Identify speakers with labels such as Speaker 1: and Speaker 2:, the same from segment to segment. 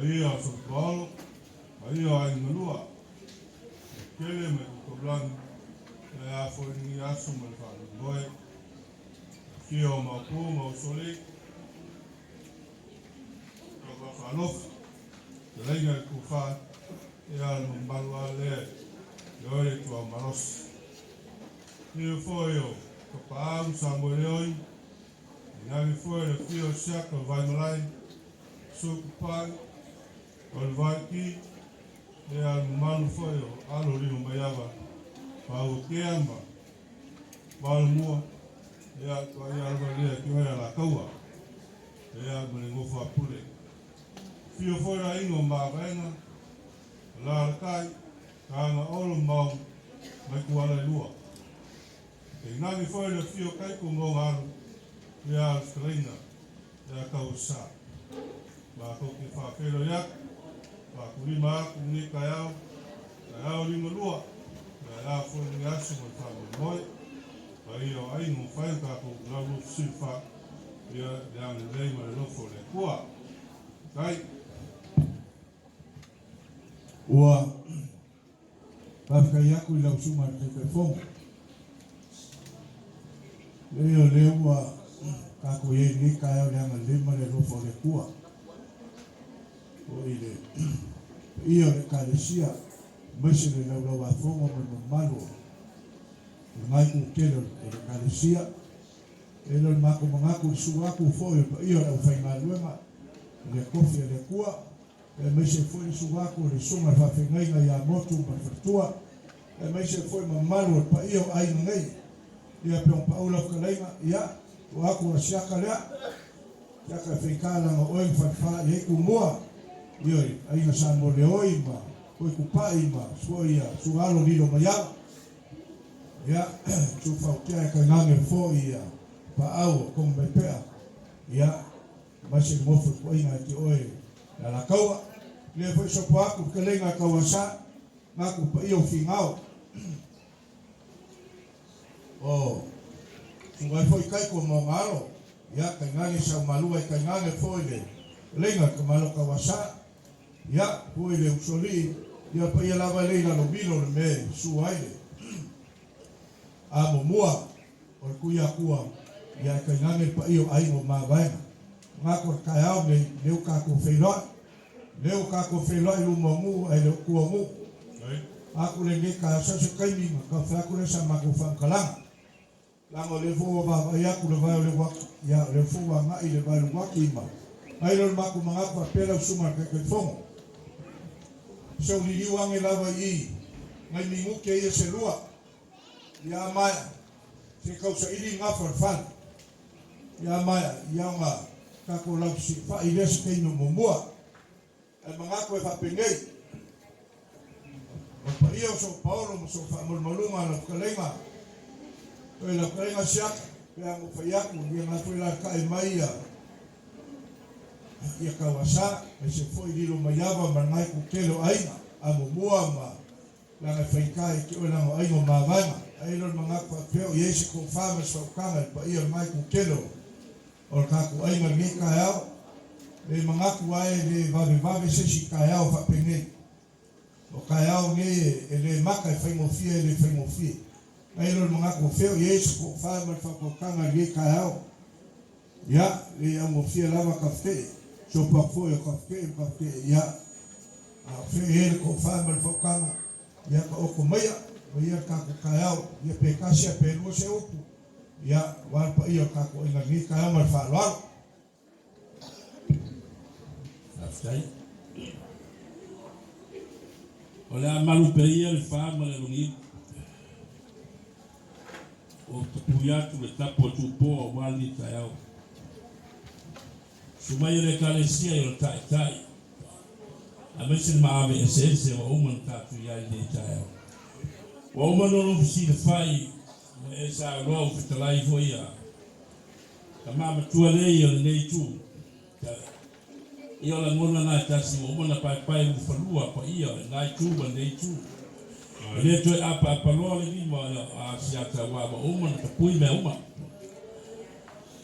Speaker 1: Ia sopalo, ia ai ngalua. Kele me koblan, a foi ni aso me falo. Boy, kio mapu mausoli, kaba falof, lenga kufa, ia mbalwa le, yoi tua maros. Kio foi yo, kapam samboleoi, nami foi le kio siaka vai malai, sukupai, olvaki, ia malu foi yo, alo lino mayava, pau keamba, balu mua, ia tua ia alvalia kioia la kaua, ia mlingofu apule. Fio foi la ingo mavaenga, la kai, kanga olo mau, mai kuala lua. E nani foi le fio kai kungo ngaru, ia skalina, ia kausa. Ba koki whakero yak, ba kurima aku ni kayao lima lua, ia foi ni asu mai whamu moi, ba iyo aingu whaen kako lalu silfa, ia leang leima le lofo le kua. Kai.
Speaker 2: Ua pafkai aku ilau suma ke fonga. Leo ua kako ye ni kaya leanga lima le lofo le kua. O ile iyo le kalesia mese le lau afonga me mamalo. Ngai ku kelo le kalesia. Elo mako mangaku suaku foi iyo le whaingaluenga le kofi le kua. E mese foi suaku le sunga whawhengainga ia motu ma whatua. E mese foi mamalo pa iyo ai ngai. Ia peong paula kalainga ia o aku asiaka lea. Iaka whikala nga oi whawha i heku mua. Ioi, aina sa mo le oi ma. Koi kupai ma. Sua ia, sualo lilo mayama. Ia, su whautea ka ngange fo ia. Pa au, kong mai pea. Ia, mase mofu kuainga ki oi. Na la kaua, le foi sopo aku kelenga kawasa, ngaku pa iyo fingao. Oh, sungai foi kai ko mongalo, ya kaingane sa malua kaingane foi le. Lenga kamalo kawasa, ya foi le usoli, ya pa ia lava leila lo bilo le me suaile. Amo mua, o kuia kua, ya kaingane pa iyo aingo mawaina. Ngako kayao le leu kako feiloi. Leu kako feiloi lumongu ai le kuongu. Aku le ngeka sase kaimima ka faku le sama ku fankalanga. Lango le fo va ya ku le va le wa ya le fo wa ngai le va le wa kima. Ai le maku manga pela suma ke fongo. So li wange lava i ngai mingu ke ia se lua. Ya mai se kausa ili ngafar fan. Ya mai ya nga kako lau si fa iles ke no momua e mangako e fa pengei o pa ia so Paulo mo so fa molmaluma la kalenga o la kalenga siak pe ang fa yaku ia nga foi la kai mai ia kawasa e se foi dilo mayava mangai ku kelo aina a momua ma la nga fai kai ki o la ai mo mavana ai lo mangako pe o yesi ko fa ma so kama pa ia mai ku kelo o kaku ainga nge kayao le mangaku ai le vave se si kayao fa penge o kayao nge le maka e faimofia le faimofia ai lo mangaku feo yesu ko fa ma fa ko kanga nge kayao ya le amofia lava kafte so pa fo e kafte ya a fe ele ko fa ma fa kanga ya ko ko maya ya kaku kayao ya pe kasia pe no se oku ya wal pa iyo kako ina ni kaya mal fa lo
Speaker 3: aftai ola malu pe ia le fa ma le lungi o tuya tu le tapo tu po wal ni kaya sumai le kalesia yo tai a mesin ma ave esense wa uman ta tu ya ni kaya wa uman no si le fai e sa lo fitalai foi a kama matua lei o nei tu io la ngona na tasi o mona pai mu falua pa ia na tu ba nei tu le to apa lo le ni ma a sia ta wa ba o mona ta pui me uma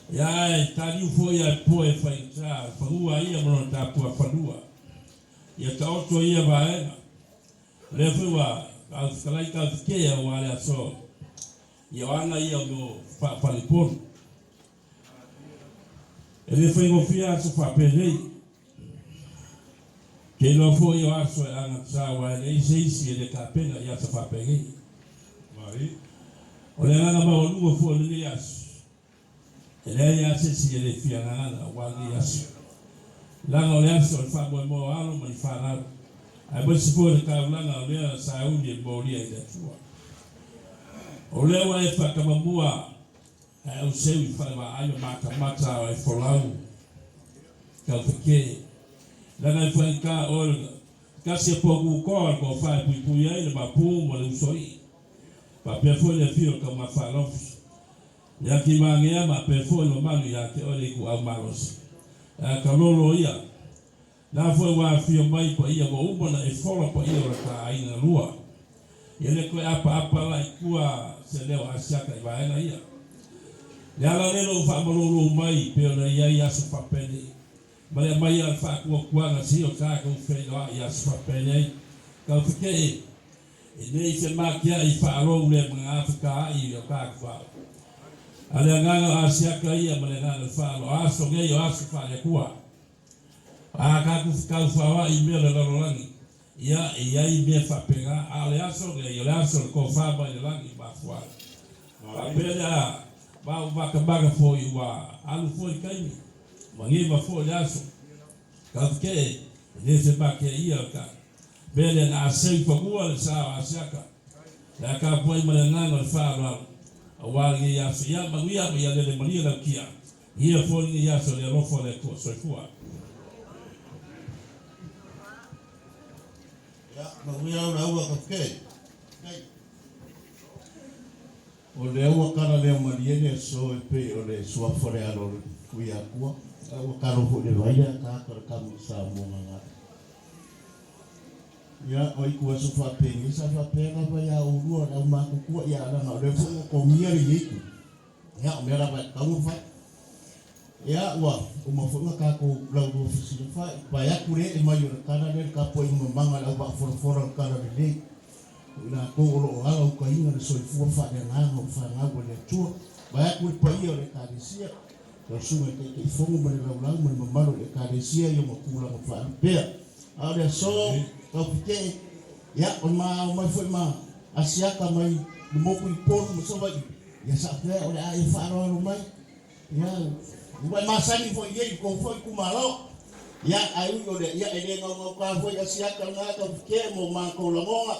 Speaker 3: ya ta ni foi a poe fai tra falua ia mona ta pu falua ia taoto ia vaenga le fua al kalai ka kea wa le so ia anga ia no palipon ele foi mo fia so fa pelei ke lo fo ia aso anga sa wa le seisi ele ka pena ia so fa pelei
Speaker 1: Mai.
Speaker 3: ole anga ba lu fo le ia ele ia se si ele fia anga wa le aso langa ole aso fa mo alo mai fa na ai ba se fo le ka langa le sa u ni bo ri ai tua o le wa e whakamamua e au sewi whaewa aio mata o e wholau kau whake lana e whaika o kasi e poku koa ko whae pui pui ai le mapu mo le usoi pa pe fo le fio ka ma whalofi ya ki mangea ma pe fo le mangi ya ke ole ku au malos ka lolo ia na fo wa fio mai po ia mo umona e fola po ia o ka aina lua ele koe apa lai kua se leo asiaka i vaenga ia. Le ala lelo whamarolo mai peo na ia aso whapene. Mare mai al whakua kuanga si o kāka uwhenua i aso whapene. Kau whike e nei se makia i whaarou le mga Afrika ai o kāka whao. Ale nganga asiaka ia mare nganga whaaro aso ngei o aso whaare kua. A kāku whakau whaoa i mea le larolangi. Ia i me whapega a le aso le aso ko whaba i langi ma fuara. Whapega waka fo i wa alu fo i kaimi. Mangi ma fo le aso. Ka ke le se bake ia ka. Bele na asei whakua le sao asiaka. Le ka poi ma le nganga le whaara. A wali i aso. Ia manguia ma ia le maria la kia. Ia fo i aso le rofo le ko soifua.
Speaker 4: Maria ua ka ke. O le ua kara le mariene so e pe o le suafore alo kuia kua. Ua karo fu le vaia ka kara kamu sa monga ngā. Ia o iku aso whapeni. Sa whapena pa ia urua na umaku kua ia aranga. O le fungo ko mia ri iku. Ia o mera pa kamu whai. Ia ua umafunga kako lau ofisi fa pa ya kure e mai o kana le ka po i manga lau ba for kana le na ko o ala ko ina le soifu fa le nga o fa nga o le tu ba ya kure pa i o le karesia o suma ke fongo ba le lau mo mamalo le karesia yo mo kula mo fa pe a le so ka pike ya o ma foi ma asiaka mai mo ku pon mo so ba ya sa pe o le ai fa ro mai ya Buat masa ni foi ye ko foi kumalo ya ai o de ya ele ngau ka foi asiaka nga ka ke mo ma ko la monga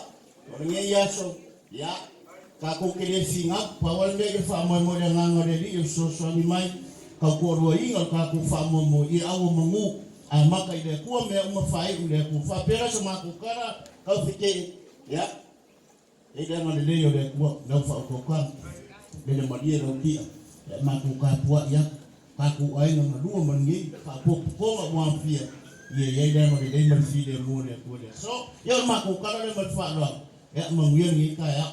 Speaker 4: o nge ya so ya ka ko ke le singa pa wal me fa mo mo le nganga de di so ni mai ka ko ro inga ka ko fa mo i awo mo a maka ile ko me mo fa i le ko fa pera so ma ko kara ka fike ya ele ngale le yo le ko na fa ko ka le madia ro ki ma ko ka po ya Aku ai na lua mangi ka po mo pia ye le mo le mo fi le mo le ko le so yo ma ko kala le mo fa lo ya mo ngi ni ka ya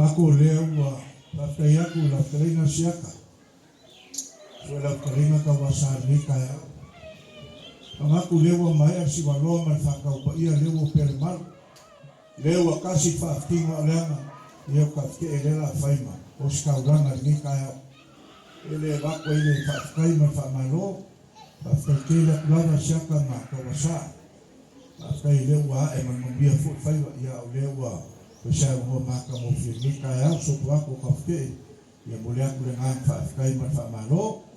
Speaker 2: Aku leo la kaya ku la kaya siaka. So la kaya ka wasar ni kaya. Aku leo mai si walo man fa ka pa ia leo per mal. Leo kasi fa tingo langa. Ia ka ke ele la faima o ska uranga ni kaya ele va ko ile fa kai ma fa malo fa ke la lana shaka ma ko wasa fa kai le wa e ma mbia fu faiwa ia o le wa ko sa mo ma ka mo fi ni kaya so ko ko ka ke ia mo le ku le ngan fa kai ma fa malo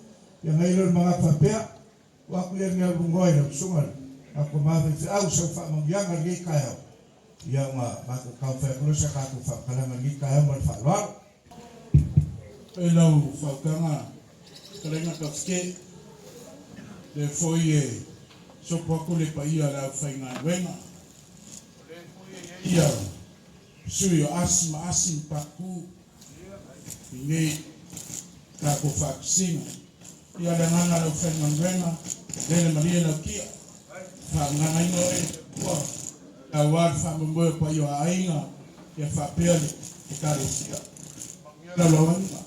Speaker 2: ia ngai le ma fa pe wa ku le ngal ngoi na sungal ako ma fa au so fa mo yang ni kaya ia ma ko ka fa ko sa ka ko fa kala ngi ka ma fa wa
Speaker 1: E lau whakanga karenga ka whake le foie sopo ako le pa ia lau whainga wenga le foie ia sui o asima paku i nei ka ko whakusinga ia le nganga lau whainga wenga le maria lau kia whanganga ino e kua awar whamamboe pa ia ainga ia whapele e karesia la lawanga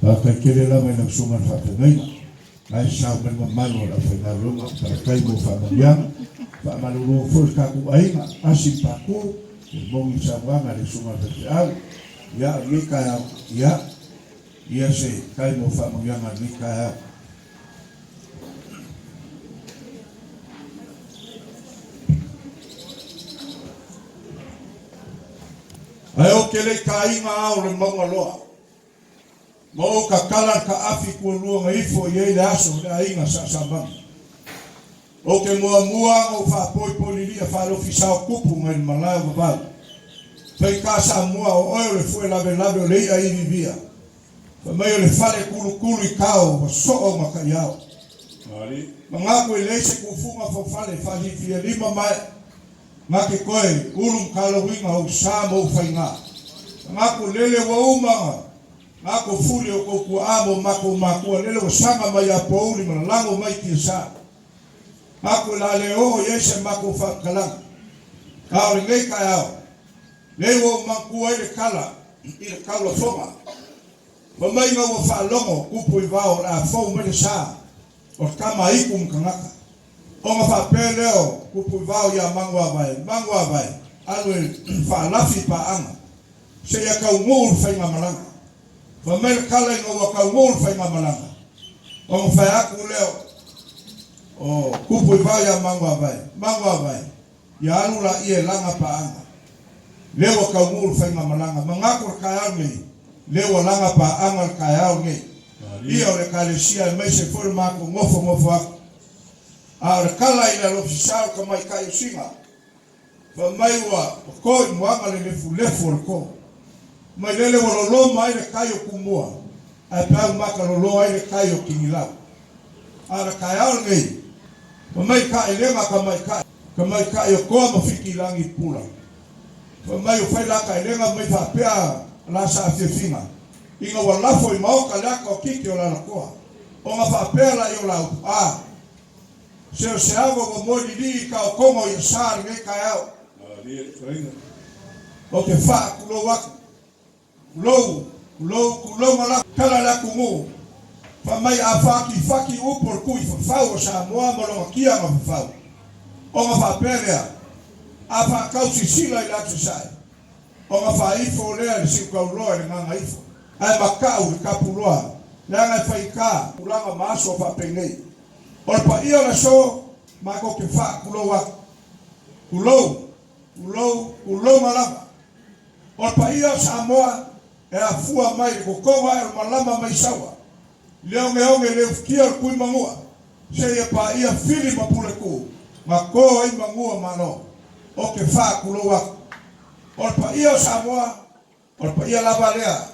Speaker 2: Kai kere la mai na sunga fa te ngai. Ai sa ben ma malo la fa na runga para kai mo fa ma yang. Fa ma lo fo ka ku ai na asi pa ku. Mo ngi sa wa na le sunga fa te al. Ya ni ka ya. Ya se kai mo fa ma yang ni ka ya. Ai o kele ka inga au le monga loa. Mo ka kala ka afi ku luanga ifo ye le aso le ainga sa bang. O ke mua o fa poi lia fa lo fisao kupu ngai malai ba. Pei ka sa mua o le foi la o le ia i vivia. Fa mai le fale kulu i kao o so o makaiao. Mari. Manga ko le se ku funga fo fale fa li fia lima mai. Ngake koe ulum kalawinga o sa mo fainga. Ngako lele wa uma. Ngako fuli o ku amo mako lele o sanga mai a pouli ma lango mai ki sa. Ngako la le o yese mako fa kalang. Ka o ngai ka ao. Le wo maku ai le kala i le kala fonga. Wa mai nga wo fa longo kupu i vao la fo me sa. O kama iku mkangaka. Onga fa peleo kupu vao ya mangwa vai alwe fa lafi pa anga se ya ka ngul fa nga malanga fa mer kala ngo ka ngul fa nga malanga onga fa aku leo o kupu vao ya mangwa vai ya anu la ie langa pa anga leo ka ngul fa nga malanga mangako ka yangi leo langa pa anga ka yangi iyo le kalesia me se forma ko ngofo a kala ina lo fisao ka mai kai singa fa mai wa ko mwanga le lefu ko mai lele wo lo mai le kai ku mua a pa maka lo ai le kai o kingila a kai au nei fa mai kai le ma ka mai kai o ko ma fiki langi pula fa mai o fai la kai le mai fa pea la sa fina inga wa la foi mau ka la ko kiki o la ko o ma fa pea la yo la se hago como di ka como yo sar nge ka ao o ke fa kulo wa kulo mala kala la kumu fa mai afaki faki u por ku fa o sa mo lo kia ma fa o ma fa pelea afa kausi sila ila tsai o ma fa ifo le si ka lo le nga ifo ai makau ka puloa la nga fa ika ulanga maso fa pengei or pa ia la so mako ke fa kulo malama or pa ia Samoa e a fua mai ko kowa e malama mai sawa leo nge le kia ku mangua se ia pa ia fili mapule ku mako ai mangua mano o ke fa kulo or pa ia Samoa or pa ia lavalea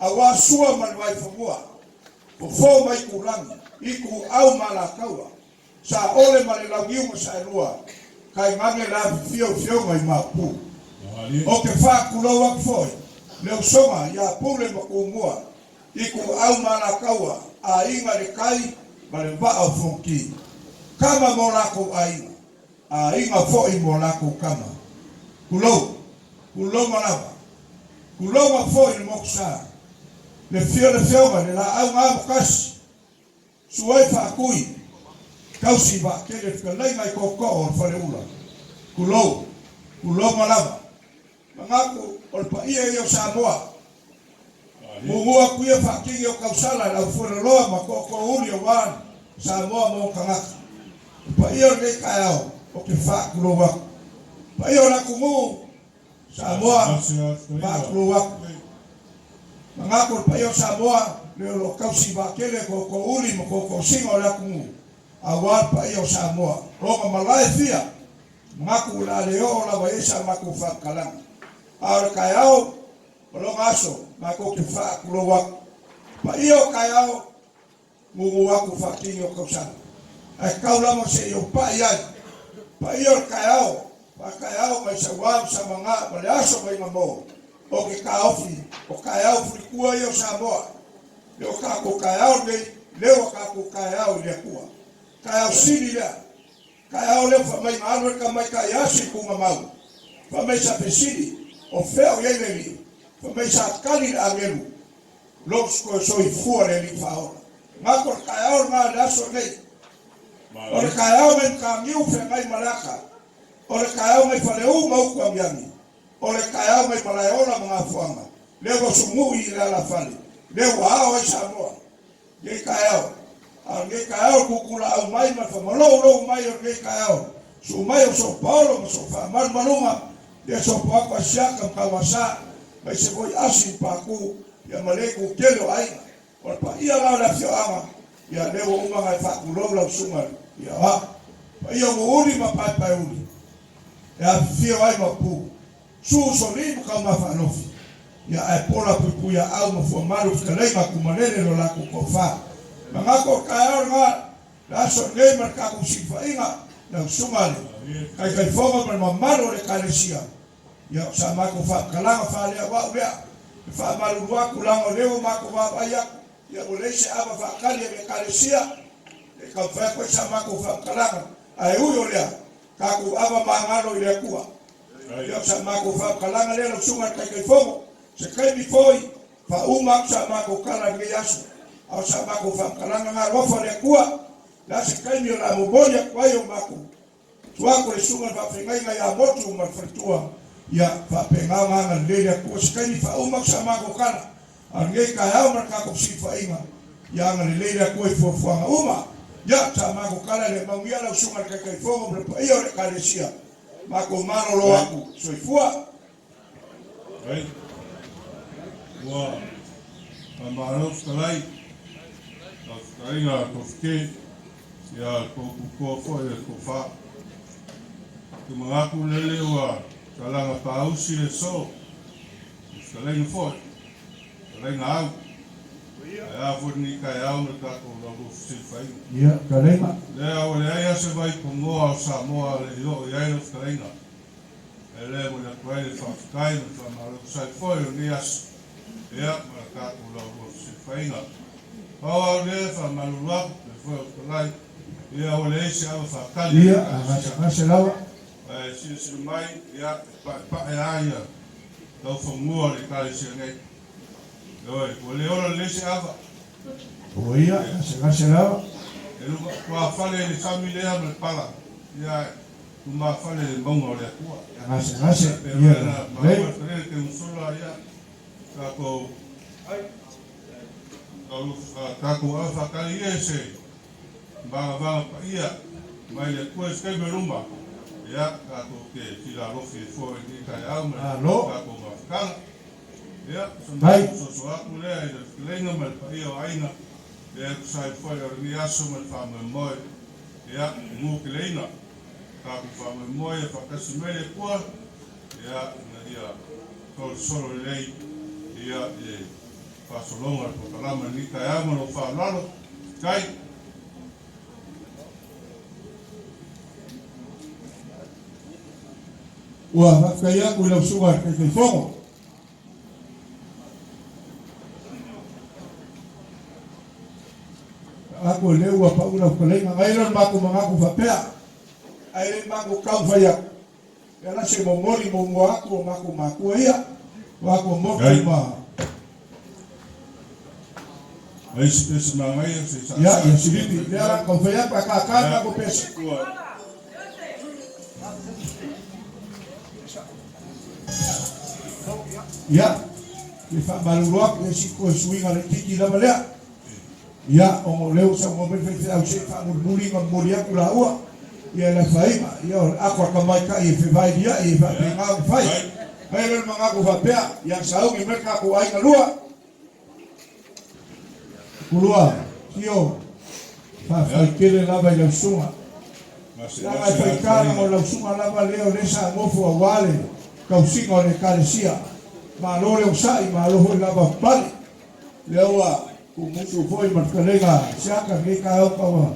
Speaker 2: awa sua man vai fua o fo mai kulangi iku au malakaua sa ole male la giu sa lua kai mange la fio mai mapu o ke fa kuloa foi le soma ya pule makumua iku au malakaua a inga le kai male va au fonki kama molako a inga foi molako kama kulo malava kulo foi moksa le fio male la au ngam suai fa kui kausi ba kele kalai mai koko o fale ula kulo malava mangaku ol pa ia yo Samoa mua kuia fa kingi o kausala la fole loa ma koko uli o wan Samoa mo kangaka pa ia le kaao o ke fa kulo wa pa ia la kumu Samoa ba kulo wa mangaku pa ia Samoa le lo kausi ba kele ko uli mo ko singa la kumu awal pa ia Samoa roka malai fia ngaku la leo la waisa maku fa kalang ar kayao lo ngaso maku ke fa kulo wa pa ia kayao mugu wa ku fa kinyo ko sa ai kaula mo se yo pa ia kayao pa kayao mai sa wa sa manga ba aso mai mamo o ke kaofi o kayao fulikuwa ia Samoa leo ka ko kayao leo ka ko kayao le kuwa kayao silia kayao le fa mai malo ka mai kaya si ku mamau fa mai sa pesidi o feo yeleli fa mai sa kali angelu Los ko soi fuare li faora. Ngako kaya nga daso nei. Ora kaya men kangiu fe ngai malaka. Ora kaya mai faleu mau kwa miami. Ora kaya mai malayola mga fuanga. Lego sumu ila la fali. Lego hao Samoa. Ye kaya. Ye kaya kukula au mai ma fa malo mai ye kaya. Su mai so Paulo so fa mar maluma. Dia so pa kwa shaka kawasa. Mai se voi asi paku ya maleku kelo ai. Ora pa ia la fio ama. Ya lego uma ngai fa kulo sunga. Ya wa. Pa ia uri ma pa uri. Ya fio ai ma pu. Su solimu kama fanofi. Ya ai pola pupu ya au ma fuamaru fkalema kumanene lo la kukofa. Mangako kaya nga la so gamer ka kusifa inga na sumali. Kai fonga ma mamaro le kalesia. Ya sama ko fa kalanga fa le wa bia. Fa malu wa kulanga leo mako wa aya. Ya ulese aba fa kali le kalesia. E ka fa ko sama ko fa kalanga. Ai huyo le ka ku aba mangalo ile kuwa. Ya sama ko fa kalanga le sunga kai fonga. Se kai mi foi fa uma sama ko kala nge yasu. Au sama ko fa kalanga nga rofa le kuwa. La se kai mi la mobolia kwa yo mako. Tuako le sunga fa fengai nga ya motu ma fritua. Ya fa pengama nga le ko se kai mi fa uma sama ko kala. Ange ka ya marka ko sifa inga. Ya nga le ko fo nga uma. Ya sama ko kala le mamia la sunga kai fonga bre iyo le kalesia. Mako mano lo aku. Soifua.
Speaker 1: Right. Wa amaros kalai nga kofke ya ko fo ya ko fa tu mga kulele wa kalanga pausi le so kalai no fo kalai nga au ya fo ni ka ya no ka ko lo si fai
Speaker 2: Ya kalai ma.
Speaker 1: le au le ya se vai ko mo sa mo le yo ya no kalai nga ele mo na kwai fa kai no fa ma lo sai fo yo ni as ya ka ko lo si fai nga Pawa le fa malua le fo kolai ia ole se ava fa kali
Speaker 2: Ia ngase lawa.
Speaker 1: Si mai ia pa ia do fo mo le kali se nei ole ora le se ava
Speaker 2: O ia ngase lawa.
Speaker 1: lu kwa fale le sami le ava pala ia uma fale le mongo le tua
Speaker 2: Ngase
Speaker 1: ia
Speaker 2: ia.
Speaker 1: ma le ke musula ia ka ko Kako alfa kali ese ba pa ia mai le kues ke berumba ya kako ke tira rofi fo ni kai au
Speaker 2: Alo.
Speaker 1: kako ma kala ya
Speaker 2: Hai.
Speaker 1: so aku le lenga mal pa ia aina ya sai fo ya ni aso mal fa mo ya mu ke lenga kako fa mo ya fa kasimele kwa ya na dia ko solo le ya Pasolonga ko kalama ni kaya mo lo fa lalo kai
Speaker 2: Wa kaya ko lo sugar kai fongo. Ako le wa pa una kalai ngai ron ma ko mga ko fa pea. Ai le ma ko kau fa ya. Ya na se mo mori mo ako ma ko ia. Wa ko mo ma.
Speaker 1: ai se mangai se sa
Speaker 2: Ya silipi ya ko fa ya pa ka ko pesa. Ya le fa malua ko si ko swinga le tiki la malea. Ya o leo sa mo be fe au se fa muri ya kula ua. Ya la faima ya akwa kama ka e fe vai dia e fa penga fai. Mai le manga ko fa pea ya sa o me ka ko ai kalua. Kulua, kio, fa kele lava i sunga. Lava i whaikara mo lau sunga lava leo lesa ngofu a wale, kausinga o le kalesia. Ma lore o sai, ma loho i lava pali. Leo a, ku mutu foi matkalenga, siaka ke ka au kawa.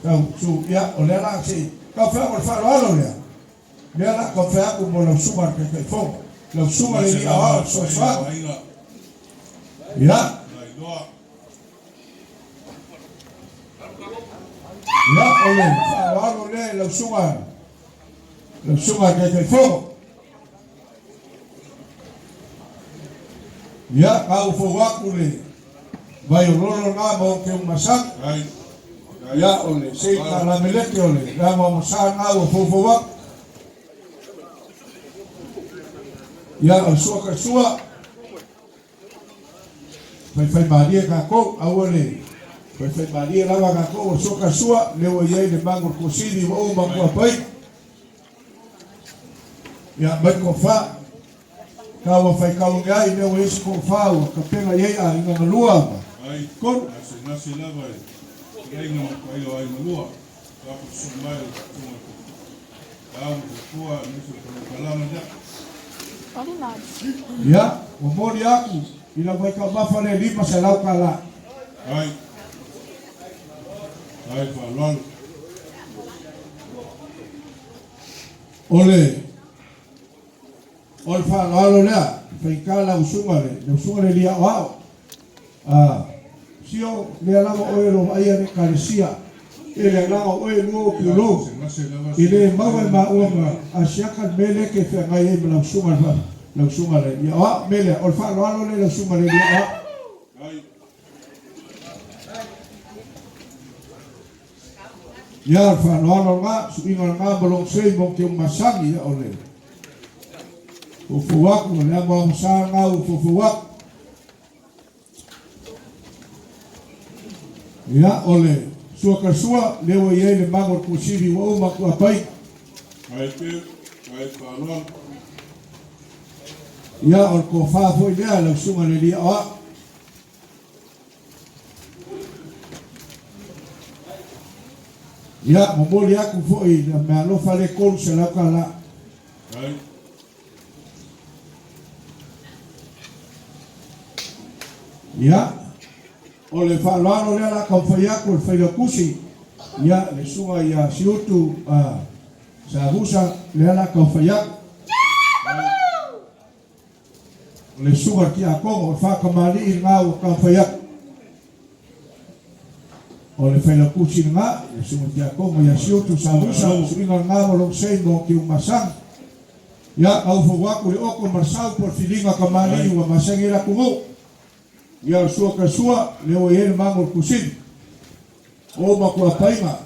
Speaker 2: Kau su, ya, o le ala si, kau whea mo le whalo alo lea. Le ala kau whea ku mo lau sunga ke kai fonga. Lau sunga le ni awa, so wha. Ya. Ya ole, walo le la sunga ke fogo. Ya au fo waku le, vai o lolo ngā mo ke umasang.
Speaker 1: Ai.
Speaker 2: Ia ole, sei ka la meleke ole, la mo masa ngā o fofowa. Ia o sua ka sua. Fai maria ka kou, au ole. Fai maria lawa ka kou o sua ka sua, leo iei le mango kusini wa o mangua pai. Ia mai ko wha. Kawa fai kaungai, leo esi ko wha o ka pena iei a inga ngalua.
Speaker 1: Ai.
Speaker 2: Kon.
Speaker 1: Nasi lava e. Ainga ai o ai malua. Kapu sumai tunga. Au te kua nisu kalama ja.
Speaker 2: Ya, o mori aku ila vai ka mafale lima se lau kala.
Speaker 1: Ai. Ai fa lol.
Speaker 2: Ole. Ol fa lalo la, fai kala usungale lia wao. Sio le lama oe lo ai ane karesia. Ele lama oe luo kulo. Ile mawe maunga asiakan mele ke fe ngai e la usungale ya wa mele ol fa lalo le la usungale lia wa. Ya fa lalo nga suinga nga bolong sei mo ke masangi ya ole. Ufuwak mo le mo masanga ufuwak. Ya ole sua ka sua leo ye le mango kusiri wa uma ku apai.
Speaker 1: Ai te ai fa lol.
Speaker 2: Ya ol ko fa foi le la sunga le dia wa. Ya mo le aku foi na me lo fa le kon se la kala.
Speaker 1: Ai.
Speaker 2: Ya ole fa lalo le la ka foi aku foi le kusi. Ya le sunga ya siutu sa busa le la ka foi aku. Le sunga ki a kongo fa ka mali i ngā o ka foi aku. O le whaila kusi nga, le sunga ki a kongo ya siutu sa busa suinga ngā o long sei mo ki umasang. Ya au fuwaku le oko marsau por filinga ka mali i wa masangi la kungo. Ya sua ka sua leo ye mango kusin o ma ku painga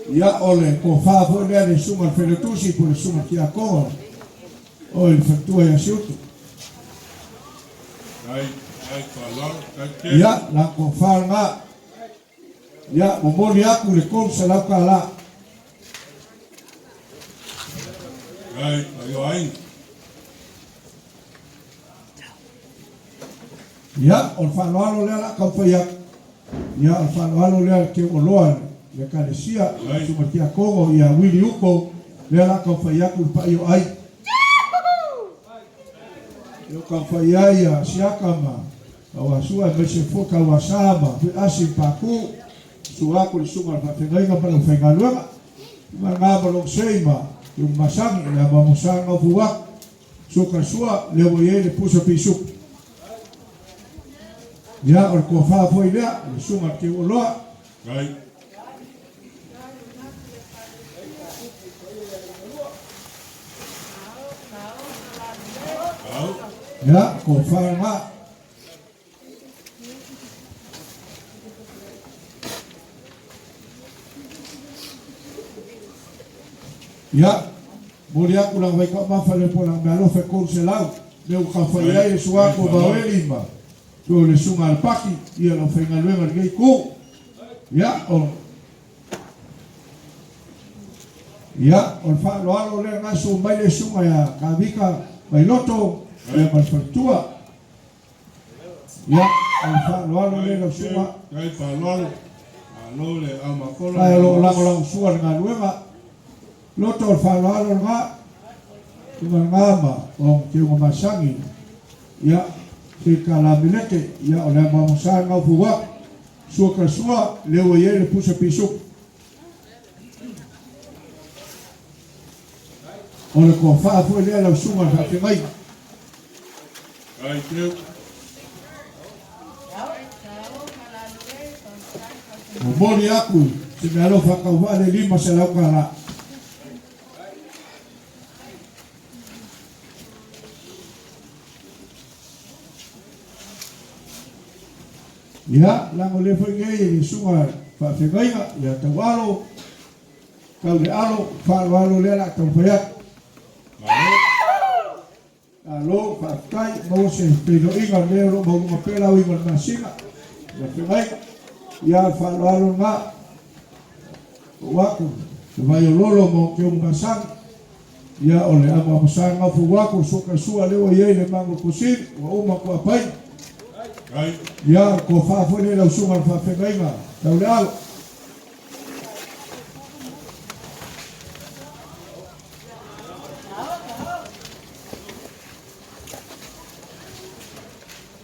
Speaker 2: ya ole ko fa fo le sunga feletusi por sunga ki a ko o el factua ya siutu
Speaker 1: Ai fa lol.
Speaker 2: ya la ko fa nga ya mo moli aku le kon se la kala
Speaker 1: Ai ai.
Speaker 2: ya o fa lo le la ka fa ya o fa lo le ke o loa le kalesia sunga ki a ko ya wili uko le la ka fa ya ku pa yo ai yo ka fa ya siakama awa sua me se foka wa sama pe asi paku sua ko sunga fa tengai ka pa no fa galua ma nga ba lo seima yo masangi la ba musanga fuwa suka sua le voye le puso pisu ya or ko fa foi le sunga ke o loa
Speaker 1: Ai.
Speaker 2: ya ko fa nga ya moria kula vai ka ma fa le pola me alo fe ko se lau le ka fa ya e sua ko ba elima to le sunga al paki ia lo fe nga luenga le ko ya o fa lo alo le nga su mai le sunga ya ka vika mai loto le mal factua ya o fa lo alo le lo sunga
Speaker 1: Ai fa lol. Alo le ama kola.
Speaker 2: ai lo la sunga nga luenga loto o fa lo alo nga ngama o ke o masangi ya ke kala mileke ya o le mamusa nga fuwa suka sua le o ye le pusa pisu o le ko fa fo le la sunga fa te mai
Speaker 1: Ai te
Speaker 2: o mori aku se me alo fa ka vale lima se la kala Ya, lango le foi ngai sunga fa fengainga ya tawalo kau le alo fa walo le la tau faya alo fa kai mo se pino inga le ro mo mo pela wi mo masina ya fengai ya fa walo nga waku vai lolo mo ke un pasang ya ole ama pasang fu waku suka sua le o ye le mango kusin wa uma ko pai ya ko fa fo le la sunga fa fengainga tau le alo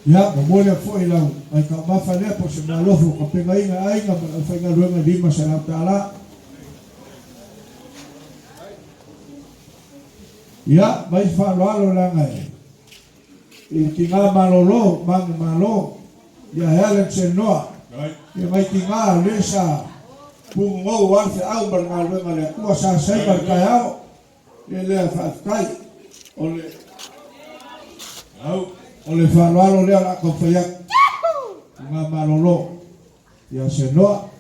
Speaker 2: ya memoleh foi lau ai ka mafale po se malofu ko pengainga ai nga fa nga luenga lima sa taala ya mai fa lo la ngai kinga malolo mang malo ya helen senoa ya mai kinga lesa pungo wan se au bar nga luenga le ku sa sai bar kayao ele fa kai ole au ole falalo le ala ko fayak nga malolo ya senoa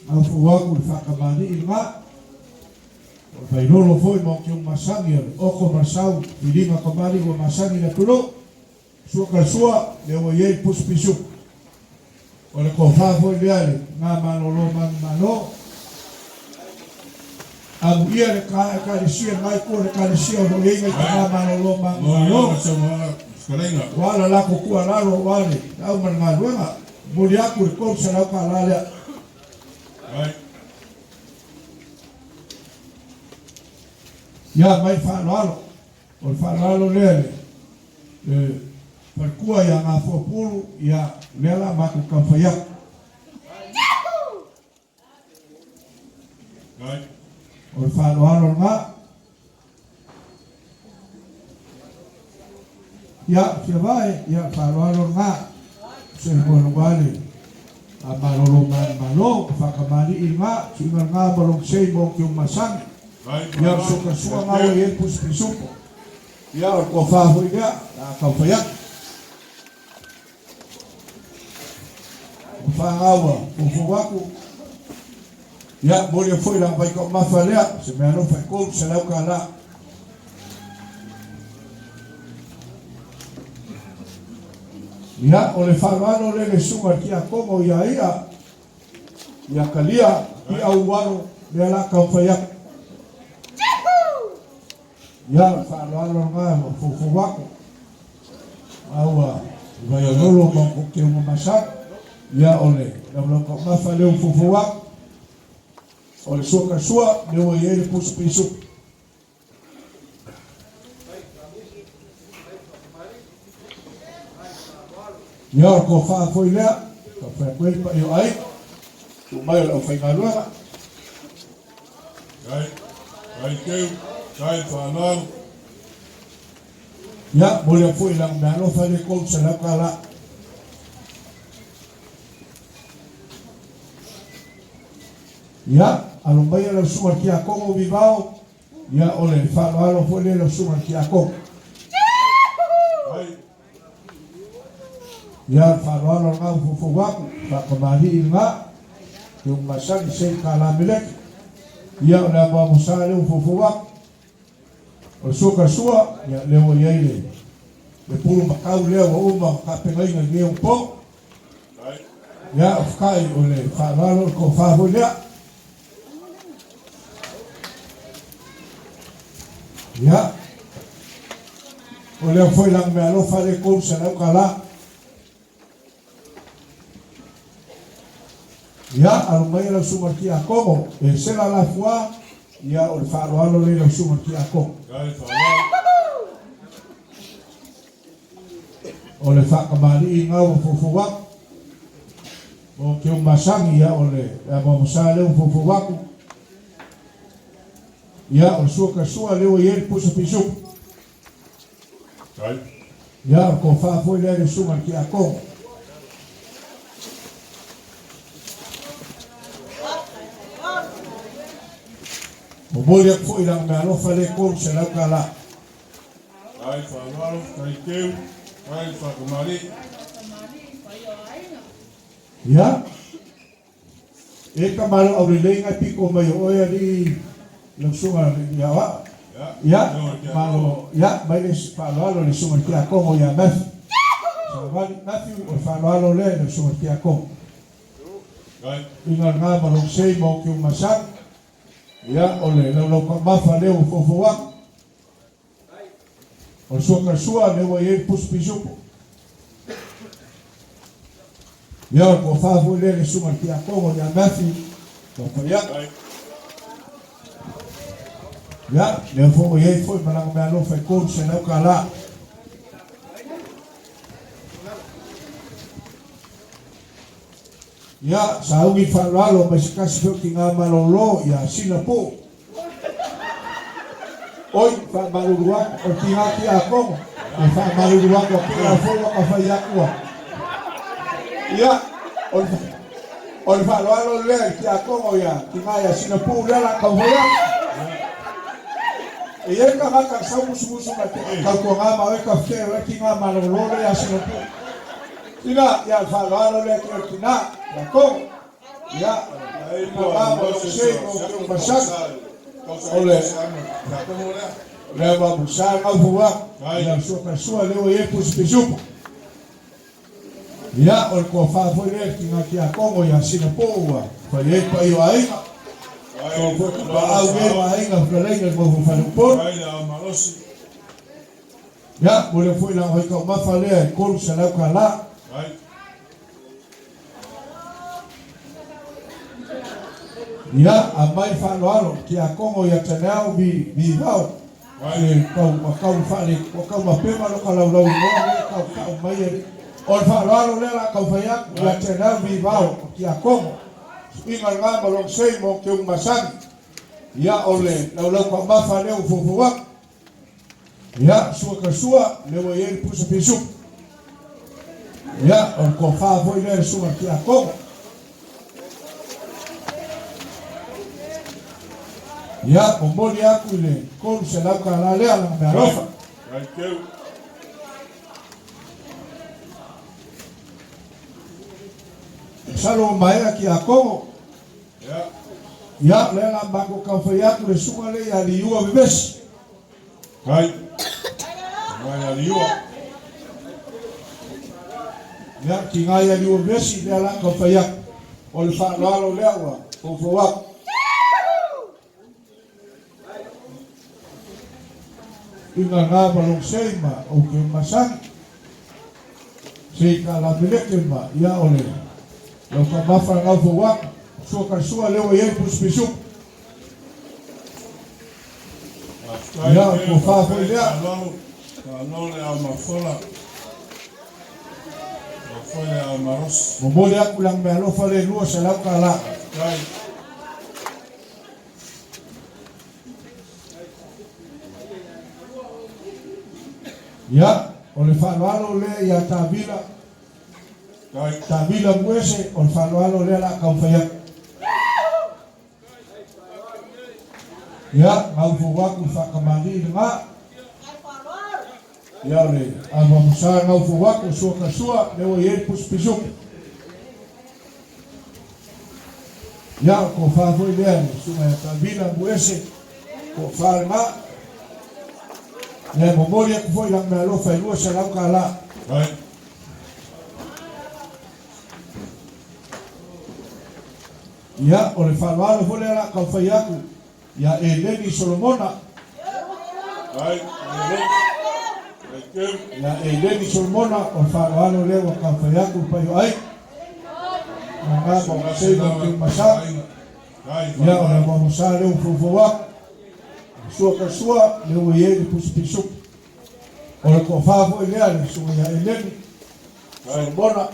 Speaker 2: au fuaku fa kamani ilma o failolo foi mo ki masangi o ko masau ilima kamani o masangi na tulo suka sua le o ye puspisu ole ko fa foi le ale nga malolo man malo abu ia le ka le sia mai ko le ka le sia o le nga malolo man malo wala la ko kua lalo wale au man ngaluenga muli aku ko sala ka lale ya mai fa lalo o fa lalo le per kua ya nga fo pulu ya lela ma ku ka fa ya o fa lalo ma ya se vai ya falalo nga se mono vale a malolo man malo fa kamani ilma singa nga balong sei mo ki masang ya suka suka nga ye pus pisupo ya ko fa ho ya ka fa ya fa awa ko waku ya boleh foi lang vai ko mafalea se me ano fa ko se la kala ya ole falano le sunga kia como ya ya kalia ki au waro le la ka fa ya falano nga fu wako awa vai lolo mo ke mo masak ya ole la ko ma fa le fu wako ole suka sua le o ye pus pisu ya ko fa foi le ko fa ko pa yo ai tu mai o fa ngalua ai fa non ya boleh foi lang na lo fa le ko sa la kala ya alombai la suma ki a como vivao ya ole fa lo foi le la suma ki a ko ya falalo nga fufu waku fa kamali ilma yung masang sei kala milek ya na ba musale fufu waku o suka sua ya lewo yele le pulu makau lewo uma ka pengai ngai un po ya ofkai ole falalo ko fa holia ya ole foi lang me alo fa le ko sa kala ya alumai la sumar ki akomo se la foi ya o faro le la sumar ki akomo o le fa kamali nga o fufuwa o ke masangi ya ole ya mo sale o fufuwa ya o suka sua le o yer puso piso ya ko fa foi le sumar ki akomo o boleh ko ilang ngalo fale ko sa kala
Speaker 1: ai fa lo kai keu ai fa kamali
Speaker 2: Ya. Eka malo au lenga piko mai oia di langsunga ya wa. Ya, malo ya mai le falo le sunga ki akongo ya maf. Savali nafi o falo le sunga ki akongo. Inga nga malo sei mo ki masak. Ya ole lo ka mafa le o fofoa. O soka sua le o ye puspijupo. Ya ko fa fu le sunga ki akongo ya mafi. Ko ya. Ya, le fo ye fo malang me alo fa ko se na kala. Ya, saungi fa lalo ma sikasi ki nga malolo ya Singapore. Oi, fa malurua o tinga ki ako. Fa malurua ko ki fo ka fa ya ko. Ya, on fa lalo le ki ako ya, tinga ya Singapore la ka ho ya. Ia ka maka sa musu na ka ko nga ma ka fe ki nga malolo ya Singapore. Ina ya fa lalo le ki na ya ko ya vamos chego masak ole leva buscar ao voar ya sua sua leo ye puspijupo ya o ko fa foi le ki nga ki a Kongo ya Singapore fa ye pa yo ai ko pa au ye ai nga flelenga mo fa no por ya mo le foi la ho ka ma fa le ko se la ka la ya amai fa loalo ki a Kongo ya tanao bi vao kau fa le kau ma pema lo kala lo kau mai o fa loalo le la kau fa ya tanao bi vao ki a Kongo inga ngamba lo sei mo ke un masan ya ole lo ka ma fa le fufuwa ya sua le wo ye pusa pisu ya o ko fa foi le sua ki a Kongo. Ya, omboli aku ile kon se la ka la le ala me arofa. Salo mai aki a Kongo. Ya, le la bango ka fa ya ku le sunga le ya li ua bebes.
Speaker 1: Right. Mai ali ua.
Speaker 2: Ya, ki nga ya li ua bebes le la ka fa ya. O le fa lo le wa, o fo wa. Inga nga balong seima o ke masan seika la meleke ma ya ole lo ka mafa nga fo wa so ka sua leo ye puspisu ya ko fa fo ya
Speaker 1: no le al mafola lo foi al maros
Speaker 2: mo mo ya kulang me lo fa le lu sa la ka la ya o le whanoalo le ia Tavila muese o le whanoalo le la kauwhaiak ya ngau fuwaku whakamani le ngā ya o le amamusa ngau fuwaku sua sua le o ye puspisu ya ko whawhoi lea le sunga ya Tavila muese ko wharenga ne momori ku foi lang na lo fai lua sa lau ka la ya o le whanwalo fo le la ka fai aku ya Eleni Solomona ya Eleni Solomona o whanwalo le wa ka fai aku pa yo ai nga mo sei mo ki masa ya o le mo sa le fufuwa sua ka sua le o ye di puspisu o le ko fa fo le ale sua ya Eleni Solomona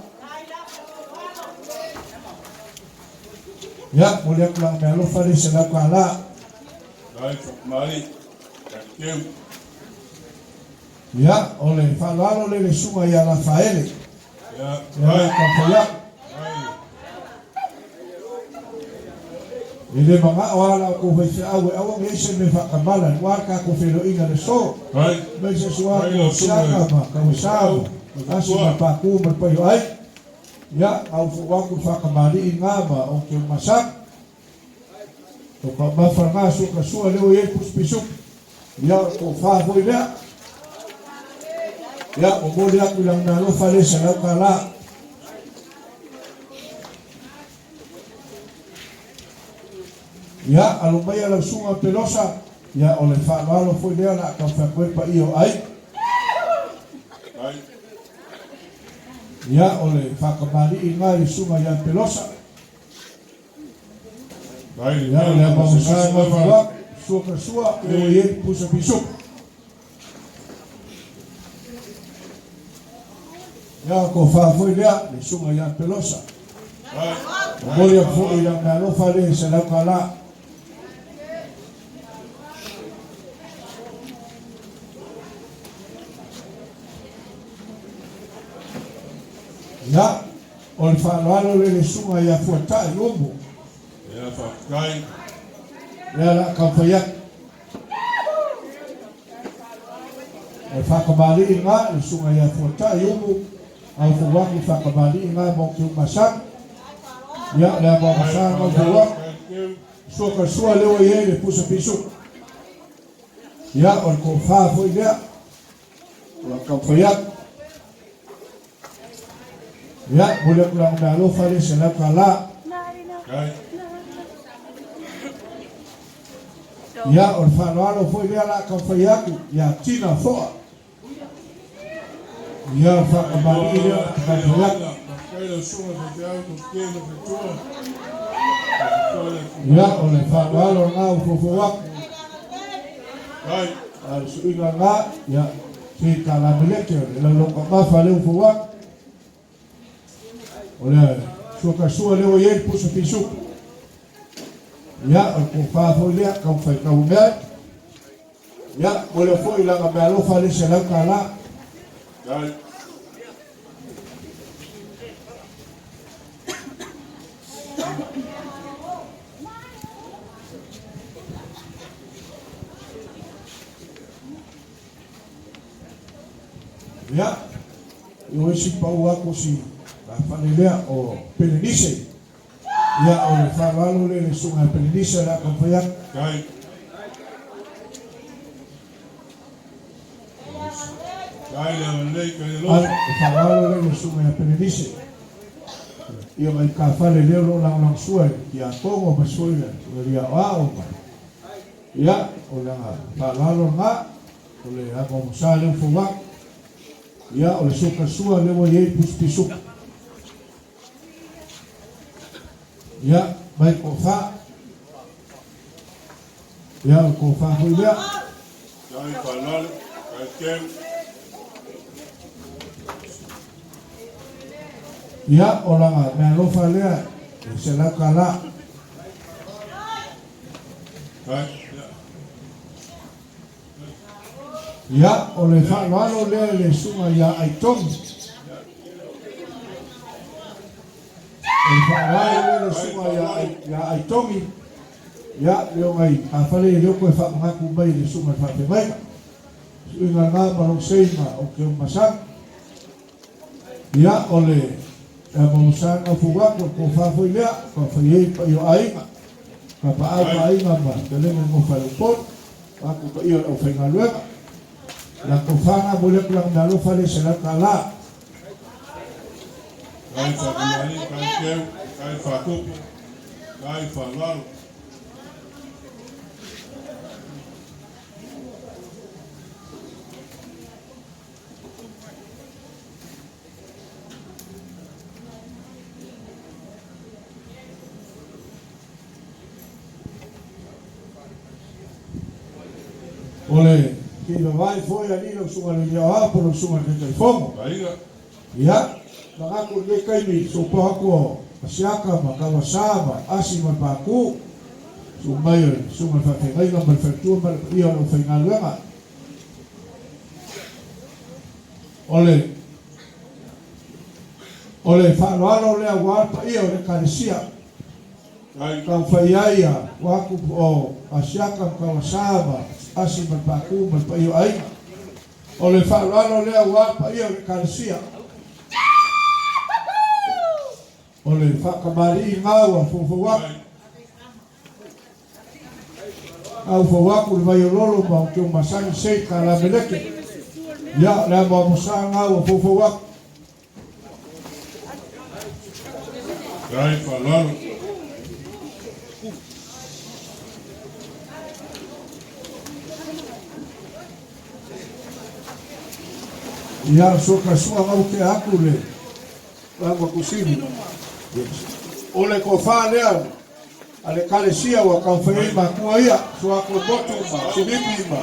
Speaker 2: ya mo le kula me lo fa le se la ka la ya o le fa lo le sua ya Rafael ya ka fa ya ile manga wala ko fe awe ngese me fa kamala waka ko fe lo inga le so me se suwa ko saka ma ka usao asu pa ku me pa yo ai Ya au fuaku whakamari ngama o ke masak. O ka mawhanga suka sua leo ye puspisu. Ya ko whafoi lea. Ya o mole aku lang na lo fale sa lau kala. Ya alumaya lau sunga pelosa. Ya ole whaalo foi lea na ka whakoe pa iyo ai. Ya ole whakamari ngari sunga ya pelosa. Ya ole mamusa ngafua. Suka sua leo ye pusa pisu. Ya ko whafoi lea le sunga ya pelosa. O mole a foi lang na lo fale sa lau kala. Ya, o le whaaloalo le sunga ya fuatai umbu.
Speaker 1: Ya whakai.
Speaker 2: Ya la kampaiak. O whakamari ngā le sunga ya fuatai umbu. Au fuwaki whakamari ngā mo ki umasan. Ya le ama masan mo fuwak. Suka sua lewa ye le pusa pisu. Ya, o le ko whafoi lea. O la kampaiak. Ya, boleh pulang dalo fale selap kala. Ya, or falo foi dia la ka foi aku, ya tina fo. Ya, fa kembali dia ka buat. Ya, oleh falo ngau fo. Al suinga nga, ya, si kala meleke, lalu ka fale fo. Oleh suka sua leo ye pusa pisu. Ya ko fa fo le ka fa ka umel. Ya boleh fo ila ka balo fa le sela kala. Ya yo si pau aku si Fanilea o Pelinice. Ya o le whaalo le sunga Pelinice la kampaiak. Le whaalo le sunga Pelinice. Ia mai ka whale leo lo lang sua ki a tongo ma suile. Ria wao ma. Ya o le whaalo ngā. O le ako musa leo fuwak. Ya o le suka sua leo ye puspisuka. Ya, baik kofa. Ya, kofa hui dia. Ya, orang melofa dia. Sela kala. Ya, oleh Fa'walo le sunga ya Aitong. Whakai le sunga ya Aitongi. Ya leo ngai hafale leo koe whamangaku mai le sunga whake mai. Suinga ngā marong seima o ke umasang. Ya ole marong ngā fuwako ko whafoi lea. Ka whaiei pa iyo ainga. Ka paau pa ainga ma. Ka leme mo whalupon. Aku pa iyo au whainga luenga. La ko whanga mo le kulang nalo whale se la kala.
Speaker 1: Kai whakamari, kai keu, kai whatupu, kai whalalo.
Speaker 2: Ole, ki vai foi ali no sunga ni a por no sunga ni kai fomo. Ya, Nangako le kaimi so pako asiaka makawasama asima paku sumayo suma fa ngai nga malfactua mal ia no faingaluanga ole fa lo le agua pa ia le karesia ka faiaia waku o asiaka makawasama asima paku mal pa ia ai ole fa lo le agua pa ia le karesia O le whakamari ngau a fofowaku. Au fofowaku le vai o lolo ma o teo masangi sei ka la meleke. Ia le ama mosa ngau a fofowaku.
Speaker 1: Rai whalalo.
Speaker 2: Ia soka sua ngau ke aku le. Lama kusini. O le kofa lea. Ale kalesia wa kauwhai ma kua ia. Suako botu ma. Sinipi ma.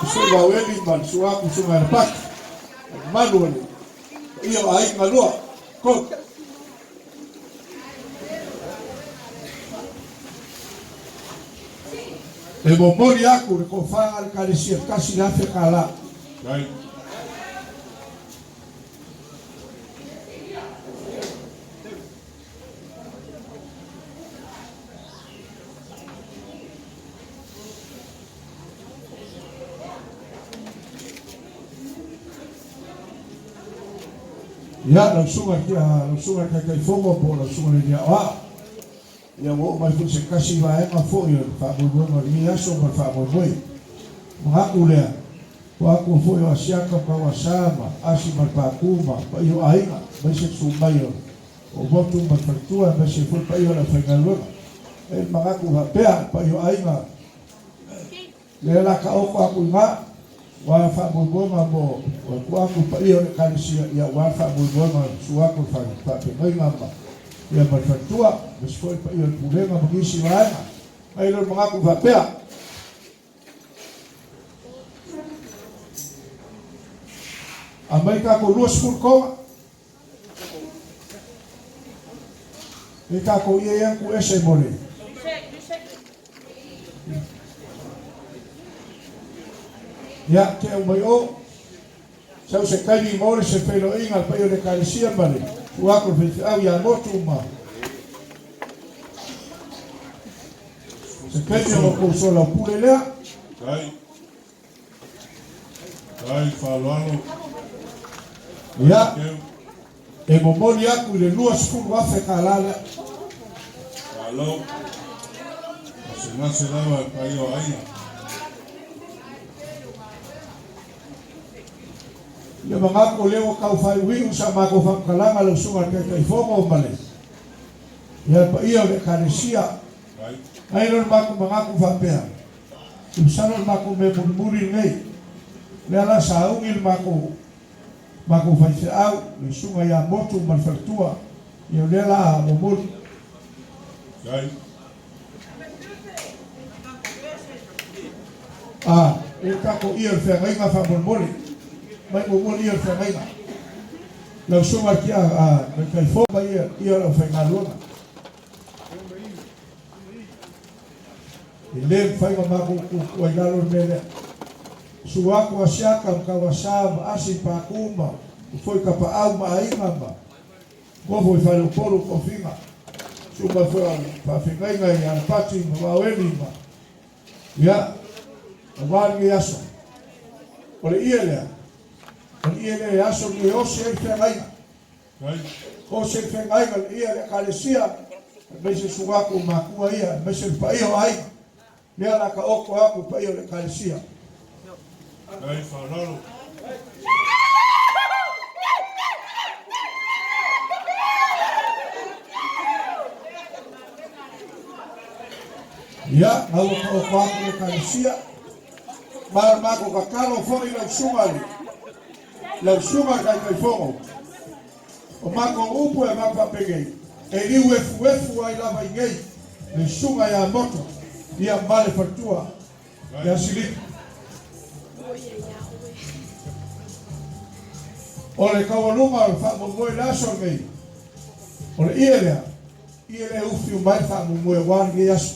Speaker 2: Suwa weli ma. Suako sunga le paki. Manu ale. Ia wa hainga lua. Ko. E momori aku le kofa ale kalesia. Kasi lafe kala.
Speaker 1: Rai.
Speaker 2: Ya langsung kai fongo po langsung dia wa ya mo mai fu se kasi va e ma fo yo fa mo mo ni aso ma fa mo moi ma ku le wa ku fo yo asia ka pa wa sama asi ma pa ku ma pa yo ai ma se su mai yo o botu ma fa tu ma se fu pa yo la fa ngalo e ma ku ha pe pa yo ai ma le la ka o ku ma wa fa mo ma mo wa ku pa yo le kanisia ya wa fa mo ma su ku fa pe mai ma ia malfatua mas foi pa ia pulenga magisi vai ai lo mga ku va pea Amerika ko luas fur ko e ka ko ia ku ese mole ya ke o mai o sau se kai mole se pelo inga pa ia de kalisia male Wako fiti au ya motu ma. Se kenya mo ko sola pule lea.
Speaker 1: Rai. Rai whalalo.
Speaker 2: Ya. E momoli aku le lua skulu wafe kalala.
Speaker 1: Whalo. Se nase lawa e pai o aina.
Speaker 2: Le mga ko leo kau fai wingu sa mako whakalanga lo sunga ke kai fongo male. Ia pa ia le karesia. Ai lor mako mga ko whapea. Imsanon mako me murmuri nei. Le ala sa ungil mako fai se au. Le sunga ia motu malfartua. Ia le ala momuri. E kako ia le whengainga whamurmuri. Mai mo mo ia fa mai la soma kia me kai fo mai ia la fa ngalona ile fa ma ko ko ngalo mele suwa ko asiaka ka wasaba asi pa kuma foi ka pa au ma ai mama ko foi fa lo poro ko finga suma foi fa finga ia pati ma weli ma ya avangi aso ole ia le ia le aso ni o se fengai o se fengai ia le kalesia me se sugaku makua ia me se pai o ai le ala ka oko aku pai o le kalesia
Speaker 1: Rai whalalo.
Speaker 2: ya au o aku le kalesia mar mako ka kalo fori la sumali la suma kai fongo o mako upu e mako pegei e liu efu ai lava ingei le sunga ya moto ia male fartua ya silip o le kawalunga o fa mo moe laso mei o le ile ufi umai fa mo moe wangi yasu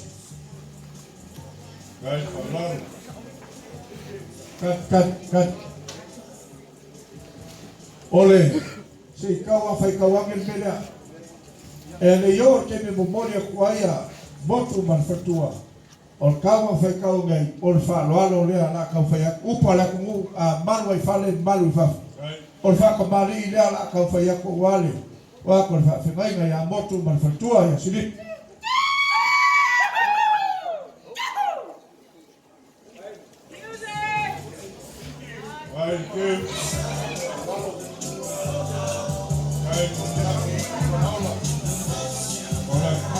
Speaker 1: Rai whalalo.
Speaker 2: Kat ole se kawa fai kawangel mena e le yo ke me memoria kuaia motu man fatua o kawa fai kawangai o fa loalo le ala ka fai upa la ku a malu ai fale malu fa o fa ka mali le ala ka fai ko wale wa ko fa fe mai ya motu man fatua ya sili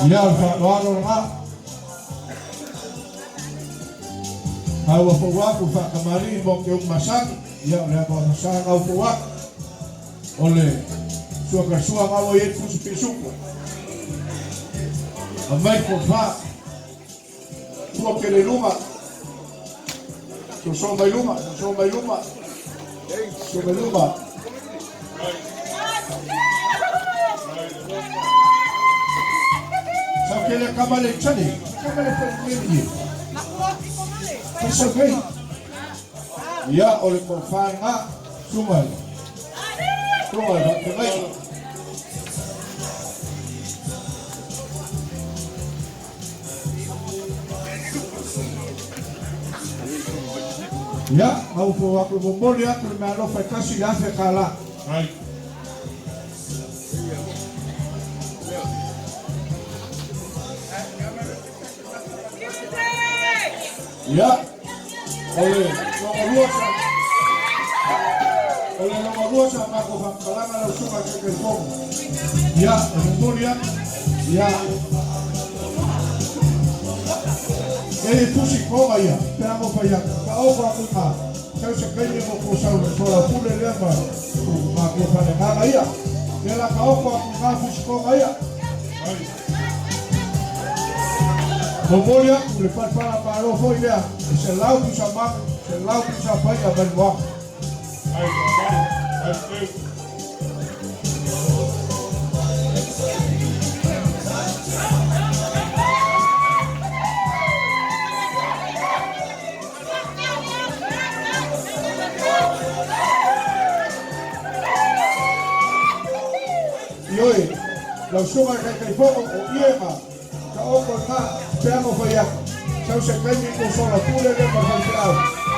Speaker 2: ya fa walo nga awa po wa ko fa kamari mo ke masak ya le mo masak au po wa ole suaka ngao ye fusu pisuko amai ko fa tuo ke le luma so mai luma sa ke le kamale chani kamale permini so gay ya ole ko fa nga sumai ba ke mai ya mau po aku bomboli aku me alo fa kasi ya fe kala
Speaker 1: Right.
Speaker 2: ya ole no maruosa ma ko fa kala na usuma ke fogo ya bomboli ya tusi koma ya tamo pa ya ka o pa ka sa se kene mo ko sa la pule le ma ko fa le na ya la ka o pa ka tusi koma ya Momolia le fa para lo foi ya se lau tu sa ma se lau tu sa pa ya ben wa Yoi, la suma que fogo o iema, ka o ko na, peamo fa ya. Sau se kemi ko sola pule le ma fa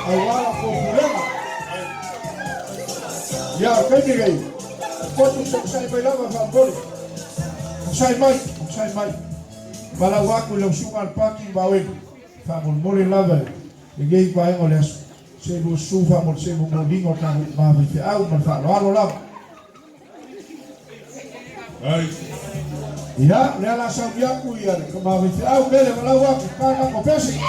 Speaker 2: awala ko pulema. Ya kemi gai. Ko tu se sai baila ma fa bol. Sai mai. Bala wa ko lo suma al paki bawe. Fa mol mole lava. E gai pa e oles. Se lo sufa mol se mo dingo ta ma fa au ma fa lo lava.
Speaker 1: Right.
Speaker 2: Ya, le ala sabia ku ya, kama viti au bele malawa kana ko pesi.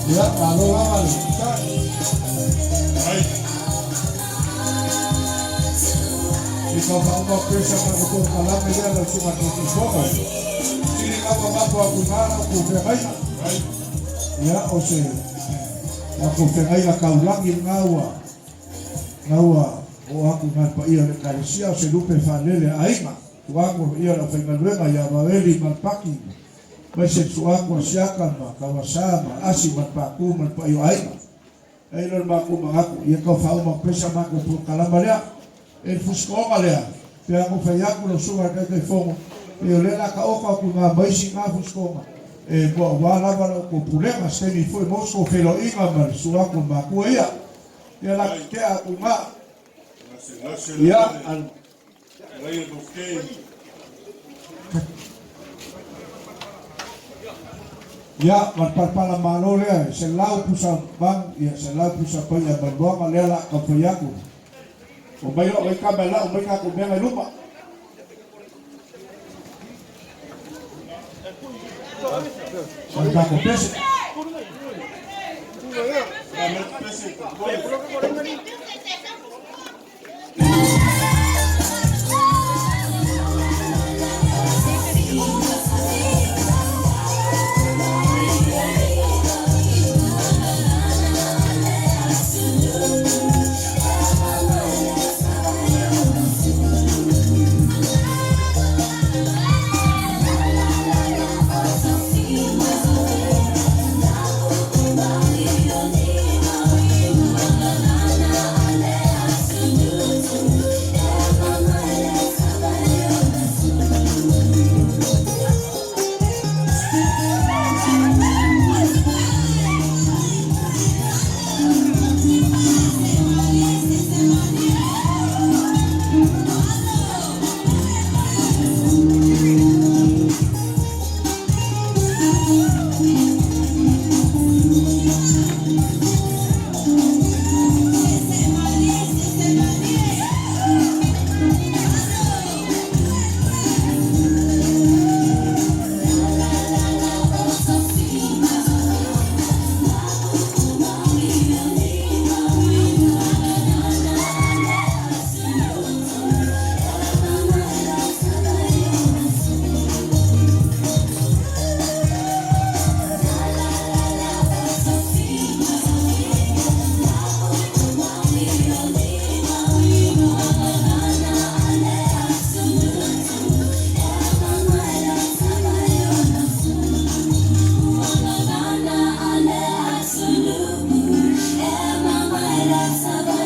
Speaker 2: Ya, kalau lawan kita ikaw maumok pesa magutong kalam nila ng sumatutupokay. Sini ka mamako ako nga ako pekay. Ya, o siya. Ako pekay na kaulangin ngawa. Ngawa, o ako nga pa iya ng karisya, o si Lupe Fanele Aima. Tuwako iya na Fengaluenga, ya Maweli Malpaki. Masih suako siakan ma kawasama asi manpaku manpayo Aima. Ayun mako mangaku, iya kau fau magpesa mako po kalamalia. El fuskonga lea. Pea ko fayaku no sugar kay fongo. Yo lela ka oka ku nga baisi nga fuskonga. Bo wala wala ko problema stemi foi mosko felo inga mal suako mako ia. Ya la ke aku nga. Ya al
Speaker 1: Rey Bufquet.
Speaker 2: ya marpala manolea se lau pusa bang ya se lau pusa pa ya balboa lela ka fayaku. O bayo ay kabela o bayo ko bela lupa. Sa ko pese.
Speaker 5: Sabah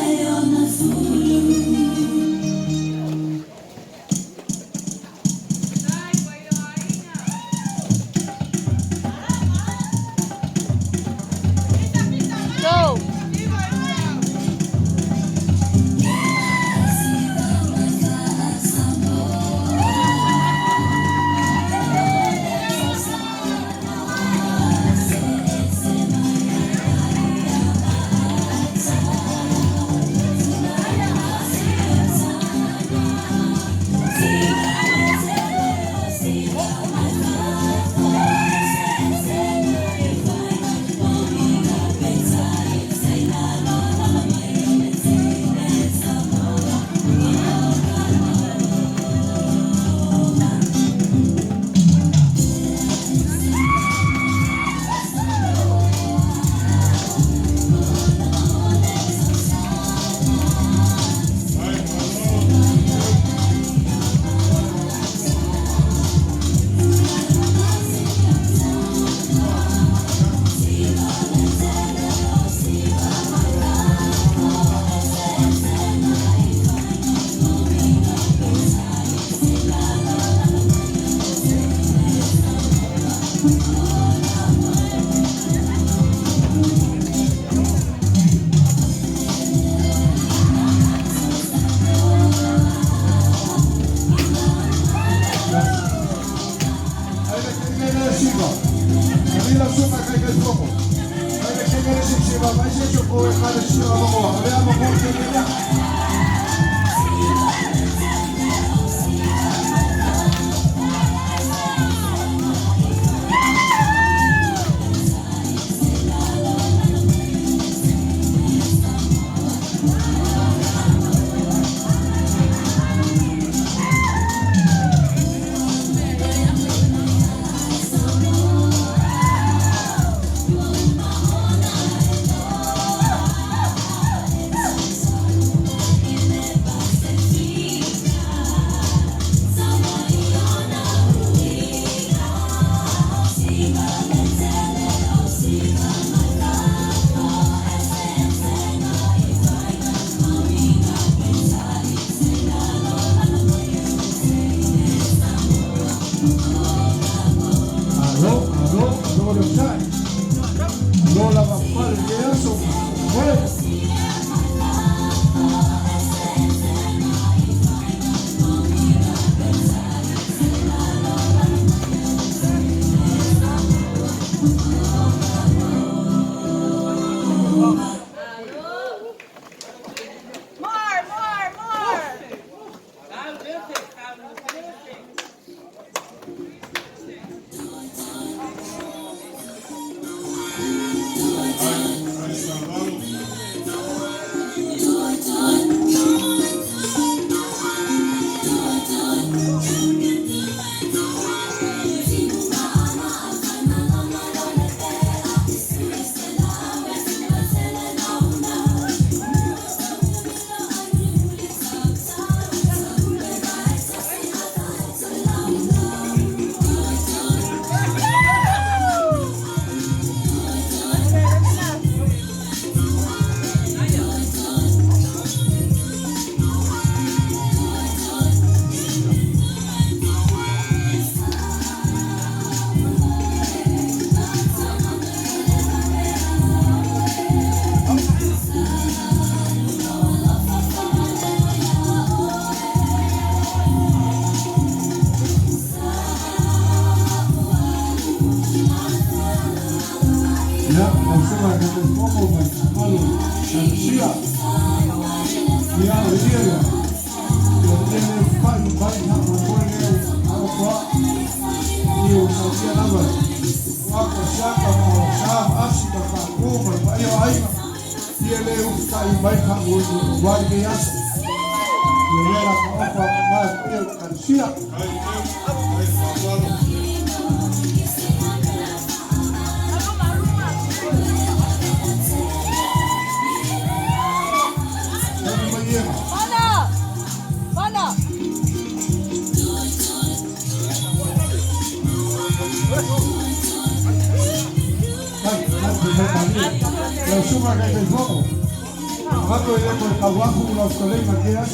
Speaker 2: Rato ile kwa kawaku la uskole makia.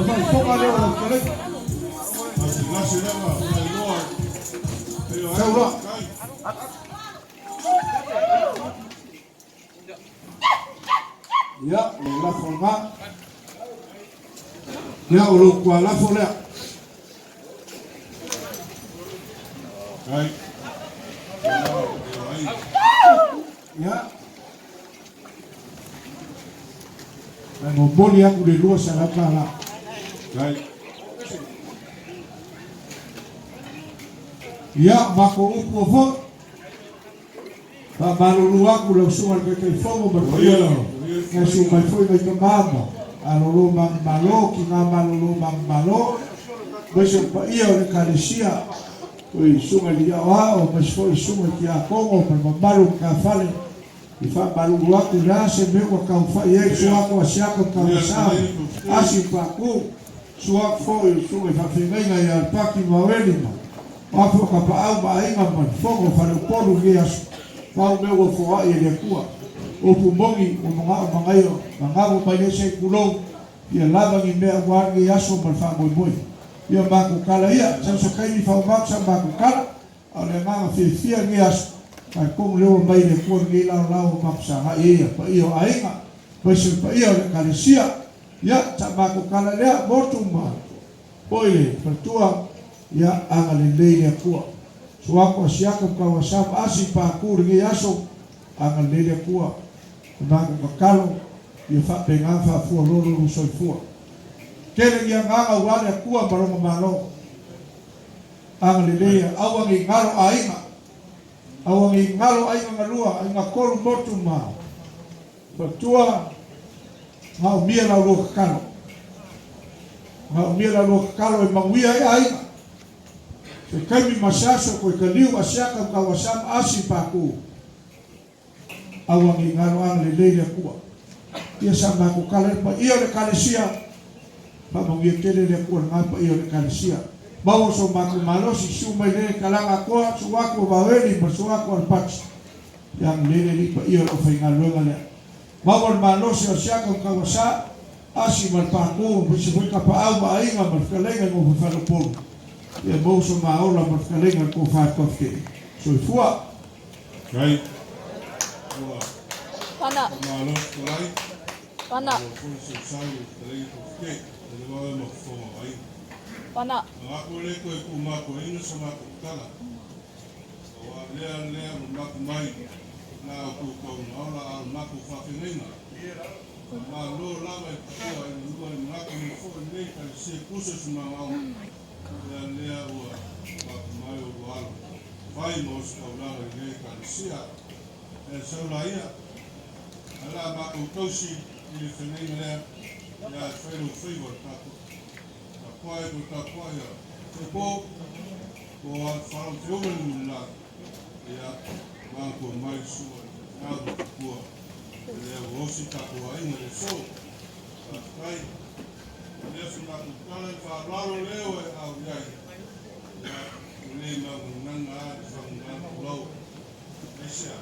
Speaker 2: Kwa foka leo la uskole.
Speaker 1: Nasi lema,
Speaker 2: Saura. Ya, la forma. Ya, ulu kwa la forma.
Speaker 1: Right.
Speaker 2: Ya. Na ngoboli yangu de lua salaka la.
Speaker 1: Right.
Speaker 2: Ya, mako upo fo. Pa malulu aku la usunga ke fogo berkoyo. Na su mai foi mai kamama. Alolo mang malo ki nga malolo mang malo. Beso pa ia le kalesia. Oi sunga dia wa o mas foi sunga ki a kongo pa malu ka fale. I fa malulu aku la se me ko ka fa ia su aku asiaka ka sa. Asi pa ku. Su aku foi sunga fa finga ia paki maweli ma. Apo ka pa au ba inga man fogo fa le polu gias. Fa me wo fo ai le kua. O pumongi o mangaio mangago pa le se kulo. Ia lava ni me wangi aso mal fa moi moi. Ia maku kala ia sa kai ni fa mak sa maku kala. Ale nga fia gias. Ai kong leo mai le kua ni la mak sa ha ia pa io ainga. Pa se pa io le kalesia. Ya sa maku kala le mortuma. Oile pertua ya angale le kua. Suako siaka kawasam asi pa kurgi aso angale le kua. Maku kakalo ia fa penga fa fu lolo so fu. Kere ia nganga wale kua barongo malo. Angale le awangi ngalo ainga. Awangi ngalo ainga ngalua ainga kolu mortuma. Pertua ngau mia la lo kakalo. Ngau mia la lo kakalo e manguia ainga. Se kami masaso ko kaliu asiaka kawasam asi paku. Awangi ngalo ang lele kuwa. Ia sama ko kala pa ia le kalesia. Pa mangi tele le kuwa ngapa ia le kalesia. Bawo so maku malo si suma le kalanga ko suwako baweli bersuwako alpats. Yang lele li pa ia o fai ngalo ngale. Bawo malo si asiaka kawasa asi malpaku bisifika pa au ba inga malkalenga ngo fa polo. Ia mauso maola malkalenga ko fa kofke. So fua.
Speaker 1: Right.
Speaker 5: Pana.
Speaker 1: Malo kulai.
Speaker 5: Pana.
Speaker 1: Kung sa sayo, talaga kofke. Dalawa mo fo ai.
Speaker 5: Pana.
Speaker 1: Ako le ko kumako ino sa makukala. Wa le makumai. Na ko ko na al maku fa finina. Ma lo la me ko ai lo maku mo fo le ka se kuso suma au. Le o makumai o wal. Vai mos ka la le ka sia. So la ia. Ala maku tosi i finina ya fero favor ka. Pai do tapai ya. Sepo ko al faram fumen la ya banco mai su na do ko. Le vosi ta ko ai ne so. Pai le suna ku kala fa raro leo au ya. Ya le ma nanga sa nanga lo. Esa.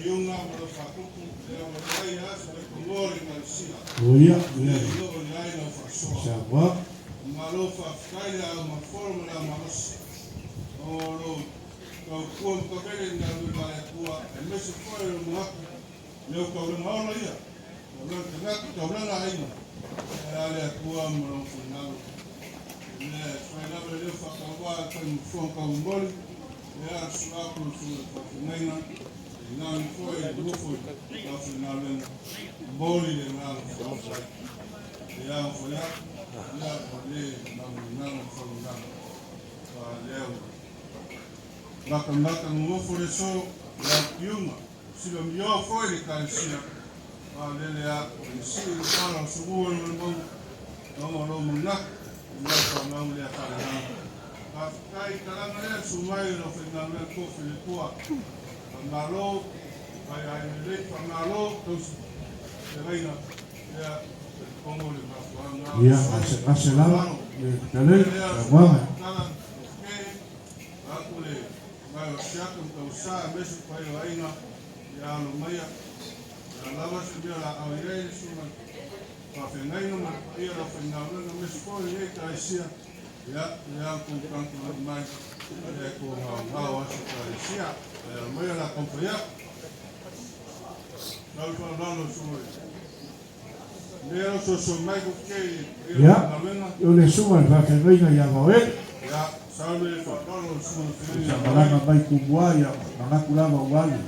Speaker 1: Yunga mo fa ku le mo ai ya so ko mori na sia.
Speaker 2: Oia,
Speaker 1: Le lo ai na fa so.
Speaker 2: sawa.
Speaker 1: Malofa kaila ma formula malos olo ko ko vele na lua kua e mesi foi no mo leo ko no hola ia no ka ka na ai ale kua mo final ne foi na leo fa ka wa ka mo fo ka mbol ya sua ko ko nena na foi no foi na final boli le na ya foi ya le na formula leo Maka mo for so la yuma silo mio foi de cansia lele a si fala subo no no na na le a fala kai kalanga sumai no finalmente ko filipua malo ai le famalo tos de reina ya pongo le más
Speaker 2: Ya, hace nada. Dale, aguanta.
Speaker 1: Akule mai siakum tau sa mesu pai aina ya no mai lava se dia la au ia suma pa fengai no ma ia la fenau no me spo ia ka sia ya ku kanto mai e ko ma aso ka sia mo ia la kompa Nau pa nano suma. Leo so mai ko ke
Speaker 2: Ya, yo le suma va que venga ya va ver.
Speaker 1: ya sabe fa nano suma.
Speaker 2: Sa malanga mai ku mua ya, manga kula va wali.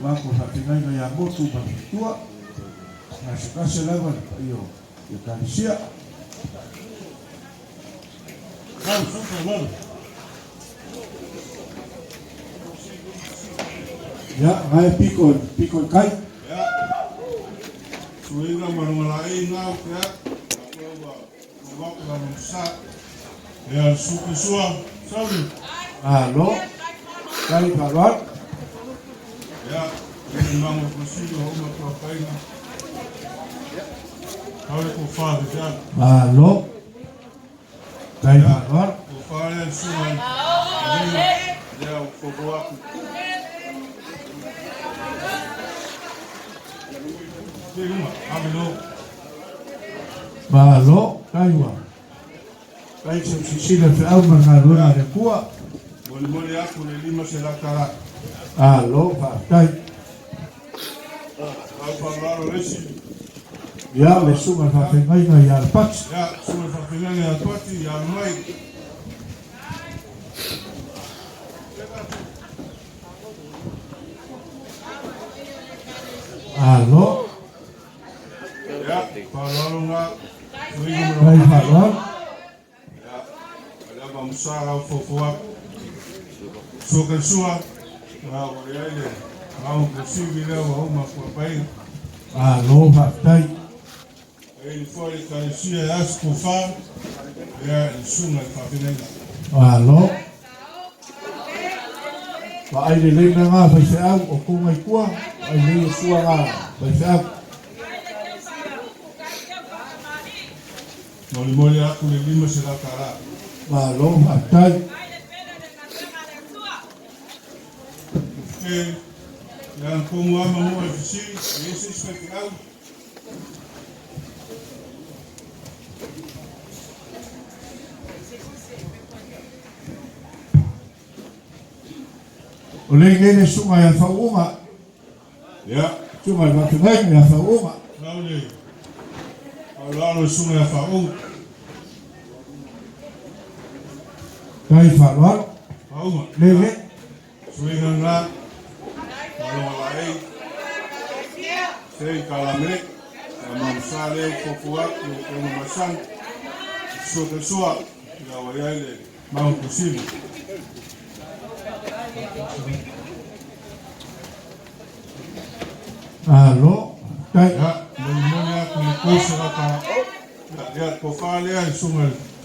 Speaker 2: Wa ko fa que venga ya motu pa tua. Na se kase lava yo kanisia.
Speaker 1: Kan so fa
Speaker 2: Ya, vai pico kai.
Speaker 1: Ya. Suinga marungalai ngau ya. Ngau la musa. Ya suku sua. Sabe?
Speaker 2: Allo. Kai palwat.
Speaker 1: Ya. Ini mango kusido uma kwa kaina. Kau ko fa ya.
Speaker 2: Allo. Kai palwat.
Speaker 1: Ko fa ya sua. Ya ko boa.
Speaker 2: Allo. Kai wa. Kai se sisila fe au mangaluna de kua.
Speaker 1: Moli aku le lima se la kara.
Speaker 2: Allo, fa kai.
Speaker 1: Au parlaro resi.
Speaker 2: Ya le suma fa que venga ya al pax.
Speaker 1: Ya suma fa finale a tuati ya mai.
Speaker 2: Allo.
Speaker 1: Ya parlaro nga.
Speaker 2: Kai palwat.
Speaker 1: Ya, ada bangsa fofua. Sokan sua. Wa ya ile. Au kusibi leo uma kwa pai.
Speaker 2: Allo, fa kai.
Speaker 1: Ele foi carecia as kufa. Ya suma fa finale.
Speaker 2: Allo. Wa ai le lenga nga fa se au o ko mai kua. Ai le sua nga fa se au.
Speaker 1: Moli aku le lima se la kara.
Speaker 2: Allo, fa kai.
Speaker 1: Yang como ama mo fisi, esse especial.
Speaker 2: O le ngene suma ya fa uma.
Speaker 1: Ya,
Speaker 2: Suma va que venga ya fa uma.
Speaker 1: naule. Alalo suma ya faung,
Speaker 2: Kai palwat.
Speaker 1: faung.
Speaker 2: Le
Speaker 1: Suinga nga, malawalai. Sei kalame, mamsale kokua, kono masang. Soke soa, ya wayale, mau kusibi.
Speaker 2: Allo. Kai.
Speaker 1: Ya, moli aku le kosa la kara. Ya, kofale ya suma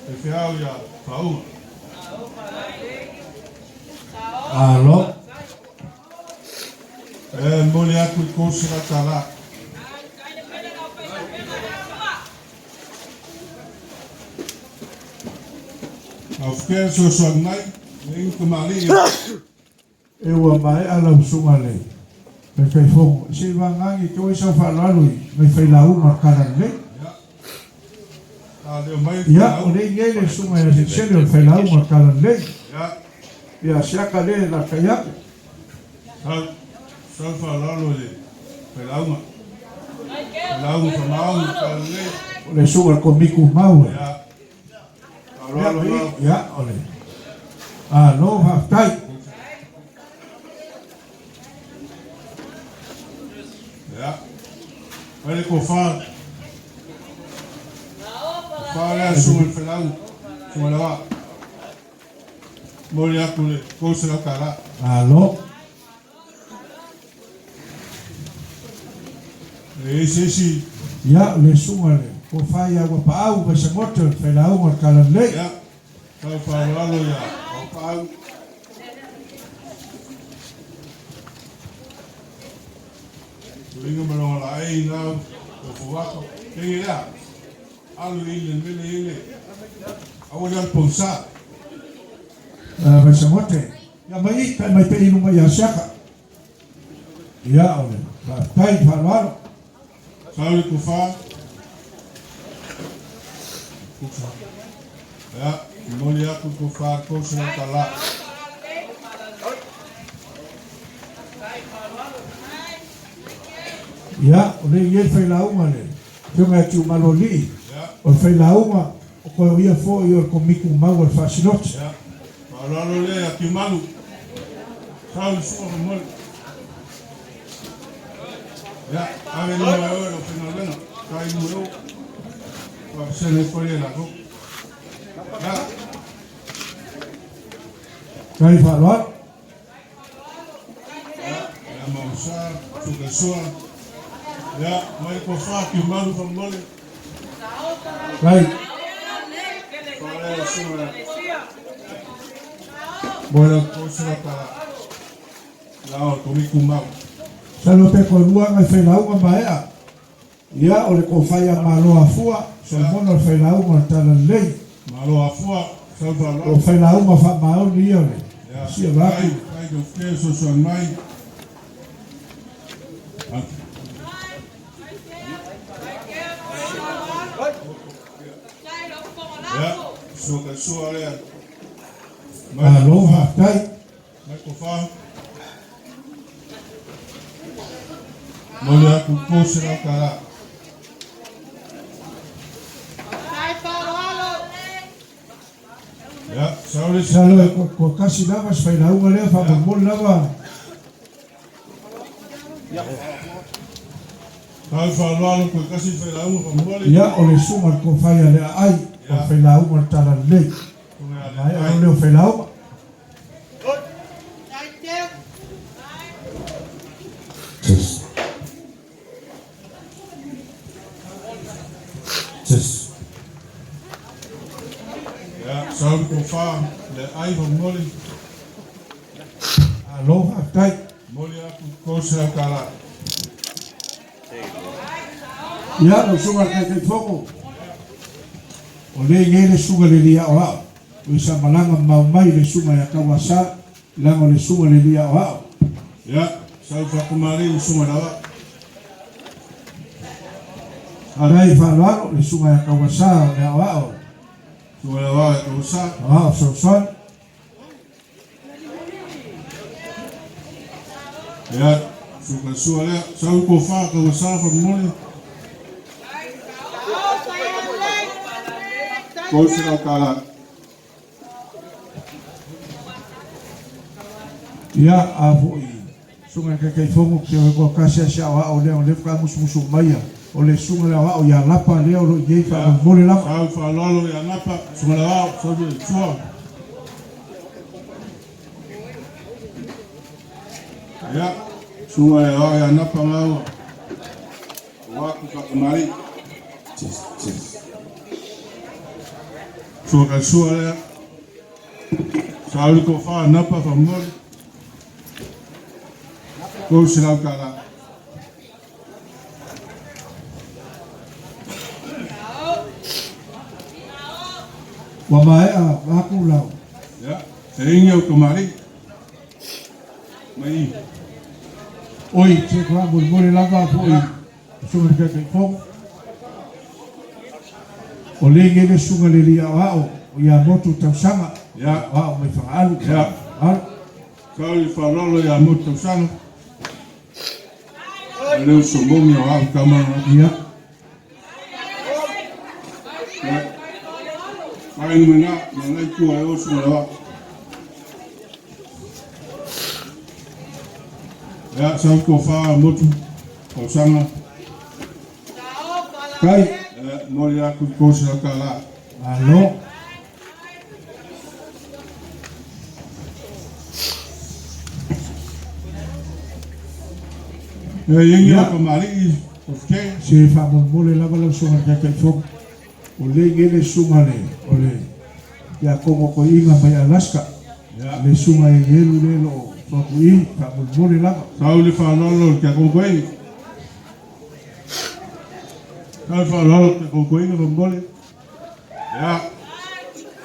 Speaker 1: e fiao ya faung.
Speaker 2: Allo.
Speaker 1: Moli aku kosa la kara. Afker so mai, ning kemali.
Speaker 2: E ua mai ala usunga le. Kai kai fongo. Se vangangi ko isa fa lalui. Mai fai la uma karan le.
Speaker 1: Ah, deu mai.
Speaker 2: Ya, o le ngene sunga ya se sele fai la uma karan le.
Speaker 1: Ya,
Speaker 2: Ya siaka le la kayak.
Speaker 1: sal falalo le. Pelauma. Pelauma famau kale.
Speaker 2: O le sunga ko miku mau.
Speaker 1: Ya.
Speaker 2: Ya,
Speaker 1: Alalo.
Speaker 2: ya, ole. Allo, ha tai.
Speaker 1: Ya. Ele ko fa. Fa le suma pelau. Suma la. Moli aku le kosa la kara.
Speaker 2: Allo.
Speaker 1: Esse
Speaker 2: Ya, le sunga le. Ko fai agua pa au pa se moto fai la uma karan le.
Speaker 1: ya. Sal falalo ya. O pau. Suinga malawalai na. O fuako. Kenge ya. Alu ile mbele ile. Awajan ponsa.
Speaker 2: Pa se moto. Ya mai kai mai pe inu mai ya siaka. Ya, ole. Pa tai fa
Speaker 1: Sauli kufa. Ya, moli aku kufa ko sila kala.
Speaker 2: Ya, o le ye fai launga le. Tunga tu maloli.
Speaker 1: Ya,
Speaker 2: O fai launga o ko ia fo i o ko miku mau al fasinot.
Speaker 1: ya. Malolo le aki malu. Sauli suwa moli. Ya, ave no me oye lo que no ven. Kai nuevo. Va se le pone la co. Ya,
Speaker 2: Kai fa loa.
Speaker 1: ya mausa, sukesua. Ya, mai kufa ki malu fa moli.
Speaker 2: Kai,
Speaker 1: Pare suwa. Bueno, cosa para la comic mau.
Speaker 2: salo pe ko lua ngai fai launga maea. Ya, o le ko fai a maloa fua. So mono fai launga tala lei.
Speaker 1: Malo afua, salva
Speaker 2: O
Speaker 1: la.
Speaker 2: fai launga fa mao ni o le.
Speaker 1: Ya,
Speaker 2: Sia vaku.
Speaker 1: ai do peso son mai. Ya, suka suare.
Speaker 2: Aloha, kai.
Speaker 1: Mai ko fa. Mole aku kosera kara. Ya, sauri
Speaker 2: Salo ko kasi lava fai launga le fa mo lava.
Speaker 1: Alfa lalo ko kasi fe la umo mole.
Speaker 2: Ya, o le sunga ko fai a le ai. O fai launga tala lei. Mai o le fai launga.
Speaker 1: Yes. Ya, sauri ko fa le ai va mole.
Speaker 2: Aloha, kai.
Speaker 1: Mole aku kosera kara.
Speaker 2: Ya, o sunga kai foko. O le ngele sunga le lia o ao. O isa malanga mau mai le sunga ya kawasa. Lango le sunga le lia o ao.
Speaker 1: Ya, sauri fa kumari usuma dawa.
Speaker 2: Arai fa lalo le sunga ya kawasa le o ao.
Speaker 1: Suma dawa ko usa.
Speaker 2: O ao so son.
Speaker 1: Ya, suka suare. Sauri ko fa ko usa fa mole. Kosera kara.
Speaker 2: Ya, a foi. Sunga kai fongo ke ko kasi sia o ao le o le ka musu mai. O le sunga le o ao ya lapa le o ye fa mole lapa.
Speaker 1: Sauri fa lalo ya napa. Suma dawa sauri chua. Ya, suma dawa ya napa mau. Waku fa kumari. Suka suare. Sauri ko fa napa fa mole. Kosera kara.
Speaker 2: Wa mai a aku lau.
Speaker 1: Ya, sehingga kemari. Mai.
Speaker 2: Oi, che kwa mole lava foi. Sunga kai fongo. O le ngele sunga le lia o ao. O ya motu tausanga.
Speaker 1: Ya,
Speaker 2: Wa o me fa alu.
Speaker 1: Ya.
Speaker 2: Alu.
Speaker 1: Sauri fa lalo ya moto sana. Leo somomi o au kama.
Speaker 2: Ya.
Speaker 1: Ai mena, mana ku ai o suma. Ya, sau ko fa moto o sana.
Speaker 2: Kai.
Speaker 1: Moli aku kosera kala.
Speaker 2: Alo.
Speaker 1: Yengi o kemari. Okay.
Speaker 2: Se fa mole lava la sunga kai fongo. O le ngele sunga le. O le. Ya kongo ko inga mai Alaska.
Speaker 1: Ya.
Speaker 2: Le sunga e ngelu le lo. Fa kui fa mole lava.
Speaker 1: Sauli fa lalo ke ko koi. Sauli fa lalo ke ko koi no mole. Ya.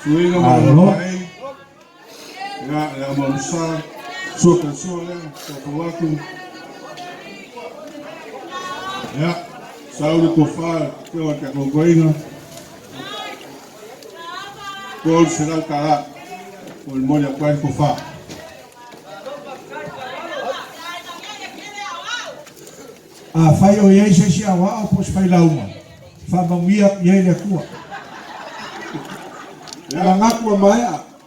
Speaker 1: Suinga
Speaker 2: Alo.
Speaker 1: mo mai. Ya, ya malusa. Suka suale, ko waku. Ya. Saudi Kofa, Tewa Kakogoina, Paul Serau Kara, Paul Moria Kwai Kofa.
Speaker 2: Fai o iei se si awa o pos fai lauma. Fa mangia iei le kua. Ngakua mai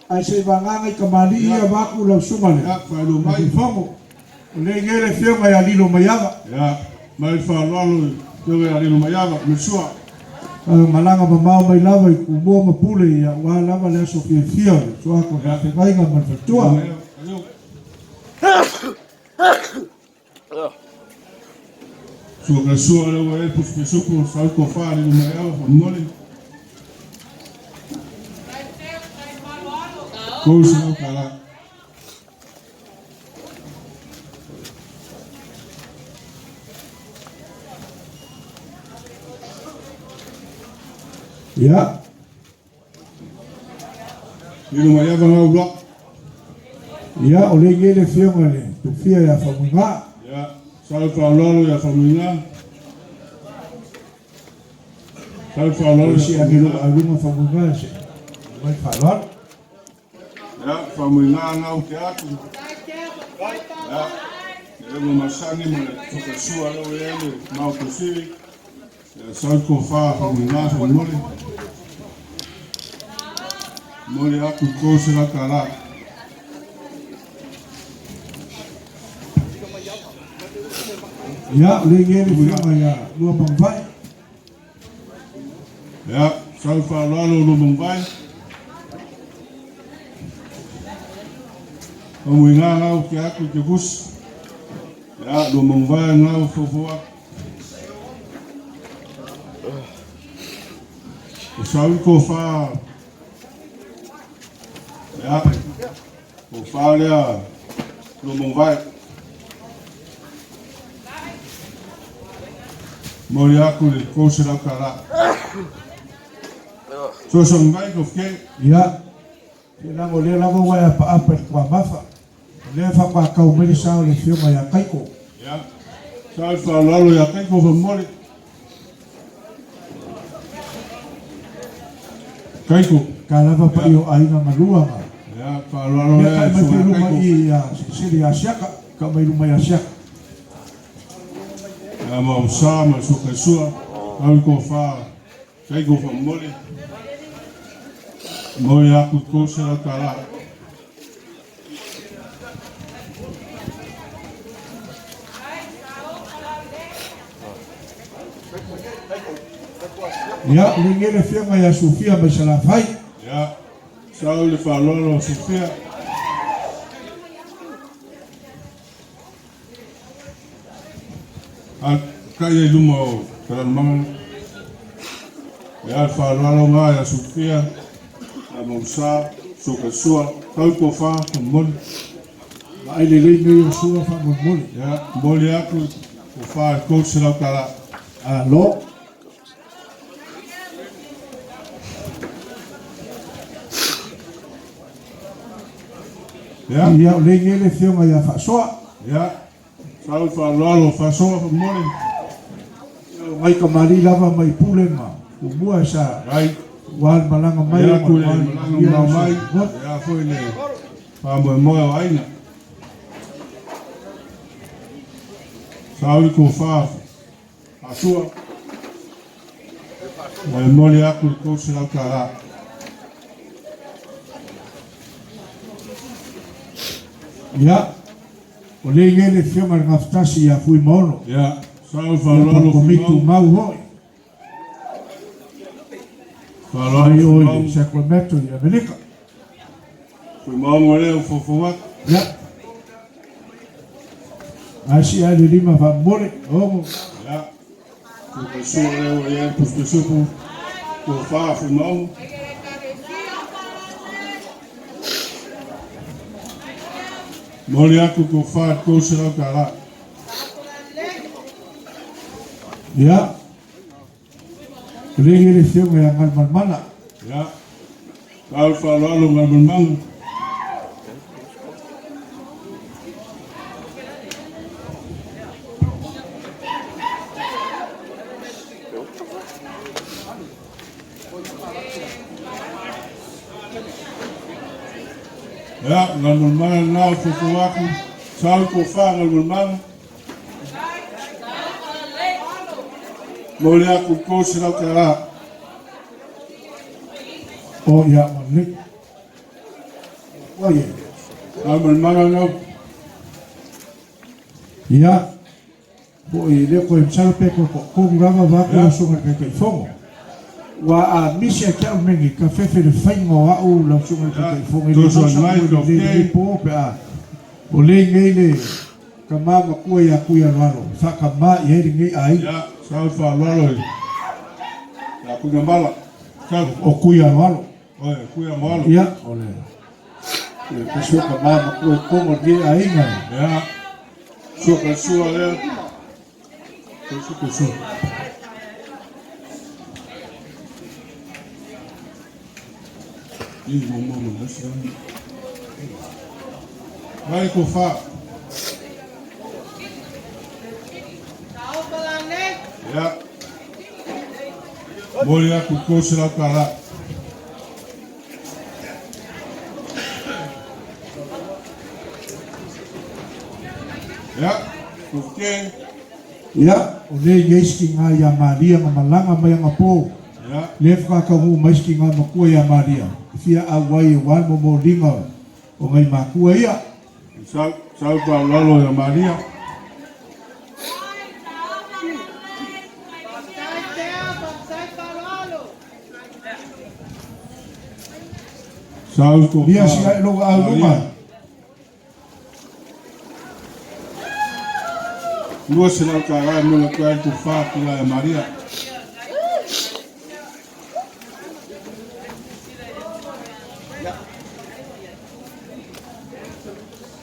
Speaker 2: ai se vanganga I kamali ia vaku lau sumale.
Speaker 1: Ya, fai lo mai.
Speaker 2: Fongo. Le ngere fia mai alilo mai ava.
Speaker 1: Ya, mai fa lalo, tewe alilo mayava, misua.
Speaker 2: Malanga mamao mai lava I kumua mapule ia wa lava le aso fia fia. Soa ko te vainga man fatua.
Speaker 1: Suka sua le wa e pus pesuku Saudi Kofa alilo mayava, famole. Paul Serau Kara.
Speaker 2: Ya.
Speaker 1: Alilo mayava ngau blok.
Speaker 2: Ya, o le ngere fia mai le. Tu fia ya famunga.
Speaker 1: Ya, Saudi Falolo ya famina. Saudi Falolo
Speaker 2: Si
Speaker 1: ya
Speaker 2: agilo
Speaker 1: famina.
Speaker 2: agilo famunga se. Mai falor.
Speaker 1: Ya, famina ngau ke atu. Ya, ele masani mo suka sua le wa ele mau kusiri. Saudi Kofa famina famole. Mole aku Paul Serau Kara.
Speaker 2: Ya, le ngere fia mai ya lua mangvai.
Speaker 1: Ya, Saudi Falolo lo Mumbai. Famina ngau ke atu ke bus. Ya, lo Mumbai ngau fofoa. Saudi Kofa. Ya, Kofa lea lo Mumbai. Mori aku le Paul Serau Kara. So Mumbai ko ke.
Speaker 2: Ya. Kena o le lava wai apa kwa mafa. Le fa kwa kau meri sao le fia mai ya kaiko.
Speaker 1: Ya, Saudi Falolo ya kai ko famole. Kaiko.
Speaker 2: Ka lava pa i o aina malua ma.
Speaker 1: Ya, Falolo
Speaker 2: Ya
Speaker 1: le
Speaker 2: kai mai
Speaker 1: so
Speaker 2: te luma
Speaker 1: kaiko.
Speaker 2: i ya siri ya siaka. Ka mai luma ya siaka.
Speaker 1: Ya mau sama suka sua. Saudi Kofa kai ko famole. Mori aku Paul Serau Kara.
Speaker 2: Ya, le ngere fia mai ya Sofia mai salafai.
Speaker 1: Ya, Saudi Falolo Sofia. Kai luma o Karamang. Ya, Falolo nga ya Sofia. Amusa, suka sua, Saudi Kofa famole.
Speaker 2: Ma ai le lei mei o sua fa mo mole.
Speaker 1: Ya, mori aku Kofa Paul Serau Kara.
Speaker 2: Alo.
Speaker 1: Ya,
Speaker 2: Ya, le ngere fia mai ya fa soa.
Speaker 1: ya, Saudi Falolo fasoa famole.
Speaker 2: Mai ka mari lava mai pule ma. Umua sa
Speaker 1: Right.
Speaker 2: wal malanga mai
Speaker 1: Ya,
Speaker 2: ma,
Speaker 1: kule
Speaker 2: wal
Speaker 1: malanga mau mai.
Speaker 2: What?
Speaker 1: Ya, foi le. Pamo moyo aina. Saudi Kofa asua. Mori aku Paul Serau Kara.
Speaker 2: Ya. O le ngere fia mai ngaftasi ya fui mono.
Speaker 1: Ya, Saudi
Speaker 2: Ya
Speaker 1: Falolo
Speaker 2: pa komitu mau hoi. Ai
Speaker 1: Falolo
Speaker 2: oi, Sacramento ya Amerika.
Speaker 1: foi mau mole o fofoa.
Speaker 2: Ya. Asi ada 5 fa mole. Oh,
Speaker 1: Ya, suka sua le o ye pustusuku. Kofa foi mau. Mori aku Kofa Paul Serau Kara.
Speaker 2: ya. Le ngere fia mai ngal mana.
Speaker 1: Ya, Saudi Falolo nga Mumbai. Ya, ngal mana nau fufu aku. Sau ko fa ngal mana. Mole aku ko sira kara.
Speaker 2: O ia malik. Oye.
Speaker 1: Ngal mana nau.
Speaker 2: Ia. Bo i le ko imsal pe ko ngava va ko so ngal ke fongo. Wa a misia kia mengi ka fefe de faingo a u la so ngal ke fongo.
Speaker 1: To so mai ko ke
Speaker 2: po pe a. O le ngele ka mama ko ia ku ia raro. Fa ka ma ye ringi ai.
Speaker 1: Ya, sau fa lolo. Ya ku ngambala. Kau
Speaker 2: O ku ia raro.
Speaker 1: oi, ku ya malo.
Speaker 2: Ia ole. Ka so ka mama ko mo di ai ngai.
Speaker 1: Ya. Suka sua le. Suka sua. Ini ngomong nasi. Vai ko fa. Ya. Boleh aku kau sila kara. Ya. Okey.
Speaker 2: Ia, o le yeski ngā ia Maria ngā malanga mai ngā pō.
Speaker 1: Ya.
Speaker 2: Le whakakahu maiski ngā makua ia Maria. Fia a wai wan mo mo ringa o ngai makua ia.
Speaker 1: Sau pa lolo ya Maria. Sau ko
Speaker 2: Ia si ai loga au lunga.
Speaker 1: Lua sila kara mula kuai ku fa kila ya Maria.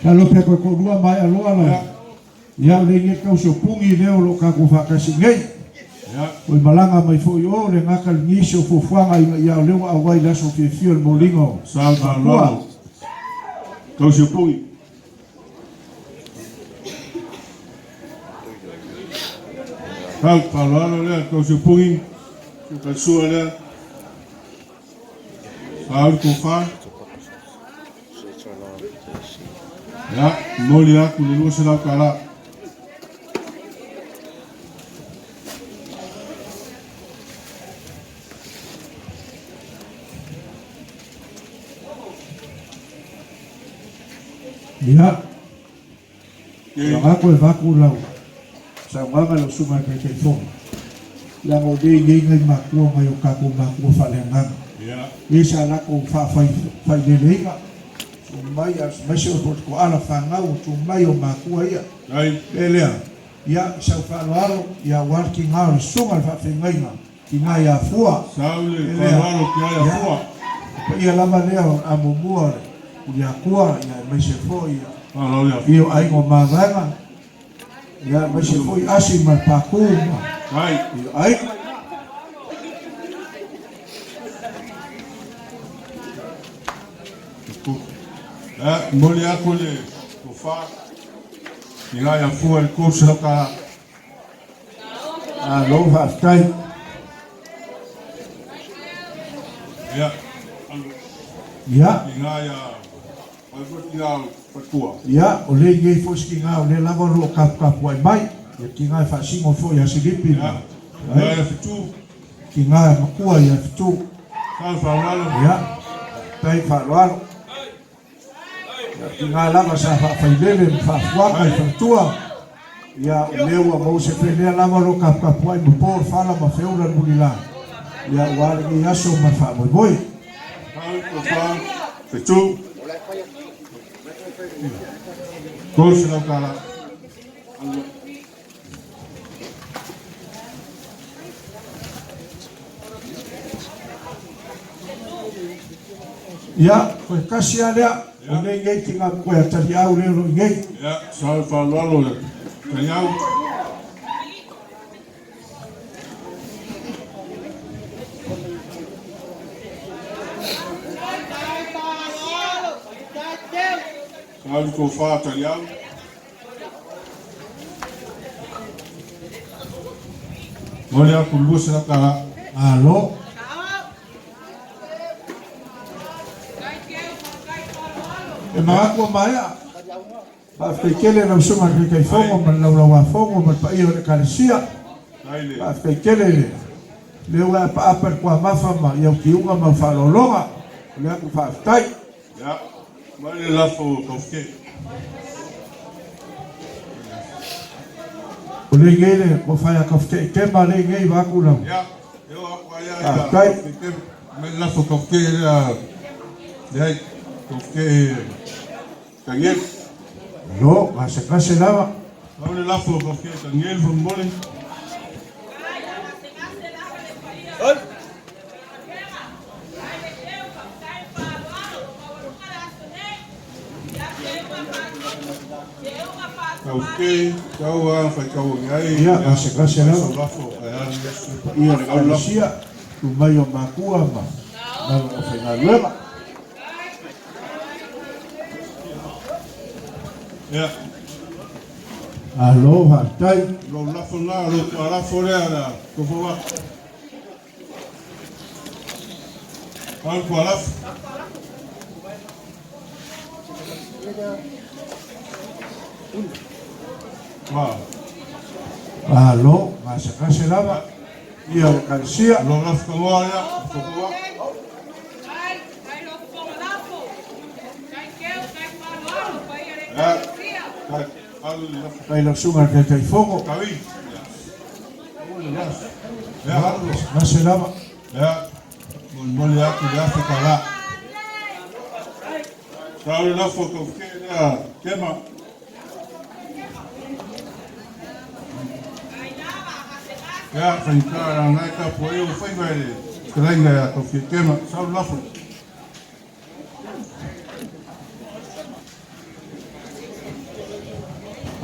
Speaker 2: Kalau pe ko dua mai aloa la. Ia le nge kau so pungi leo lo ka ku whakasi ngei.
Speaker 1: Ya.
Speaker 2: Oi malanga mai fo yo le ngaka ngiso fo fuanga ia leo a wai la so fe fio mo lingo.
Speaker 1: Sau pa lolo. Kau sipungi. Kau pa lolo le kau sipungi. Kau sua le. Sau ko fa. Ya, moli aku le lua sila kara.
Speaker 2: Ia,
Speaker 1: Ya.
Speaker 2: ngako e vaku lau. Sa nganga lo suma ke te fo. La ngo de ye ngai makua mai o ka ko makua fa le nganga.
Speaker 1: Ya.
Speaker 2: Isa la ko fa fai le leiga. O mai as mai se o ko ala fa ngau tu mai o makua ia.
Speaker 1: Ai.
Speaker 2: Elea. Ia sa fa laro ia working out sunga fa fe ngai nga. Ki ngai a fua.
Speaker 1: Sau le pa lolo ki ai a fua.
Speaker 2: Pa ia lama lea a mumua. Ia kua ia mai se fo ia.
Speaker 1: Pa lolo ya.
Speaker 2: Io ai ngo mavanga. Ia mai se fo asi mal pakuma.
Speaker 1: Ai.
Speaker 2: Io ai
Speaker 1: Moli aku le ko fa. Ila ya fua el kurso ka.
Speaker 2: a lo fa tai.
Speaker 1: Ya.
Speaker 2: Ia
Speaker 1: Ila ya. Algo ila patua.
Speaker 2: ia o le ngai fo ski nga o le lava ro kap kap wai mai. Ia ki nga fa singo fo ia silipi.
Speaker 1: Ya. Ya fitu.
Speaker 2: Ki nga makua ia fitu.
Speaker 1: Kau fa lolo.
Speaker 2: Ia tai fa loalo. Ki nga lava sa fa failele fa fuaka i fa tua. Ia o leua mo se prenea lava ro kap kap wai mo por fala ma feura mulila. Ia wale ki aso ma fa moi moi.
Speaker 1: Kau ko fa. Fitu. Kurso ka.
Speaker 2: Ia, koe kasi alea, o nei ngei ki ngā koe atari au lero ngei.
Speaker 1: Ya. Sau fa lolo le. Kanyau. Kau ko fa kanyau. Mole aku lusa na kala.
Speaker 2: Alo. E maako maia. Pa fekele na sunga kai fongo man lawa fongo man pa iyo le kalisia.
Speaker 1: Kaile.
Speaker 2: Pa fekele le. Le wa pa apa kwa mafama ya kiunga mafalolonga. Le aku fa tai.
Speaker 1: Ya. Mole lafo kofke.
Speaker 2: Ule ngele ko fa ya kofke ke ma le ngei wa ku lang.
Speaker 1: Ya. Yo aku ya.
Speaker 2: Tai.
Speaker 1: Mole lafo kofke ya. Dai kofke. Kangel.
Speaker 2: No, kase lava.
Speaker 1: Mole lafo kofke kangel von mole. Kofke kau fa kau ngai.
Speaker 2: Ya, kase lava.
Speaker 1: Lafo ayar.
Speaker 2: Ia le kalisia. Tu mai o makua ma. Na o fa na luema.
Speaker 1: Ya.
Speaker 2: Alo, ha tai.
Speaker 1: Lo lafo na lo lafo le ana. Kofowa. Al kwa lafo. Wow.
Speaker 2: Alo, kase lava. Ia le kalisia.
Speaker 1: Lo lafo kamo ya. Kofowa. Ya. Al lafo.
Speaker 2: Kai la sunga kai fongo.
Speaker 1: Kawi. Ya.
Speaker 2: Kase lava.
Speaker 1: Ya. Mole aku ya se kala. Kau lafo kofke ya. Kema. Ya, finkara ngai ka poio fai vai. Krenga ya kofke kema. Sau lafo.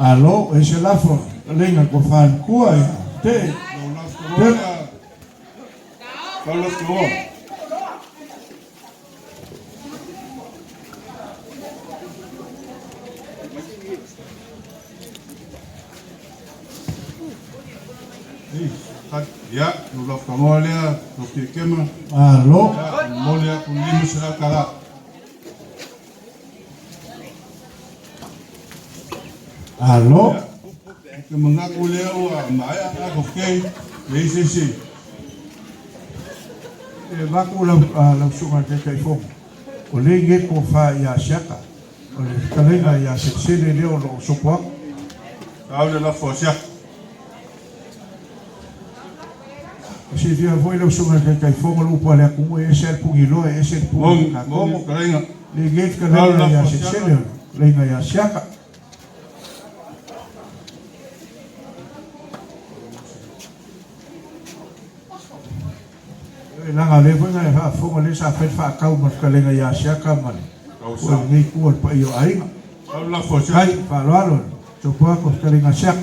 Speaker 2: Alo, ese lafo. Lenga ko fan kua ya. Te.
Speaker 1: Lo lafo ya. Kau lafo. Ya, lo lafo mole ya kofke kema.
Speaker 2: Alo.
Speaker 1: Ya, mole ya kulimu sila kala.
Speaker 2: Alo.
Speaker 1: Ke mengaku leo maya aku ke leisi.
Speaker 2: E vaku la sunga kai fongo. O le nge ko fa ya shaka. O le kalenga ya seksele leo lo sokwa.
Speaker 1: Kau le la fosia.
Speaker 2: Si via voi la sunga kai fongo lu po le ku e ser pugilo e ser
Speaker 1: Mong,
Speaker 2: pugilo.
Speaker 1: mong kalenga.
Speaker 2: Le nge kalenga ya seksele. Lenga ya shaka. Langa le foi ngai fa fonga le sa fet fa kau mas kalenga ya shaka man.
Speaker 1: Kau
Speaker 2: O
Speaker 1: sa.
Speaker 2: ngi ku pa yo ai.
Speaker 1: Kau la fosia.
Speaker 2: Kai fa lo sokwa ko kalenga shaka.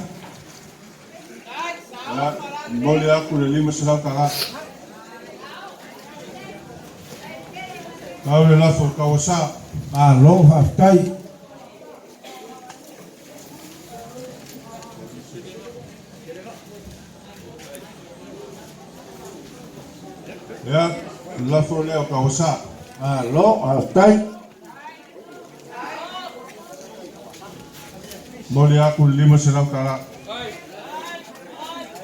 Speaker 1: Ya, mole aku le lima sila kala. Kau le la fo kau sa.
Speaker 2: Alo ha tai.
Speaker 1: Ya, la fo le kau sa.
Speaker 2: Alo ha tai.
Speaker 1: Mole aku le lima sila kala.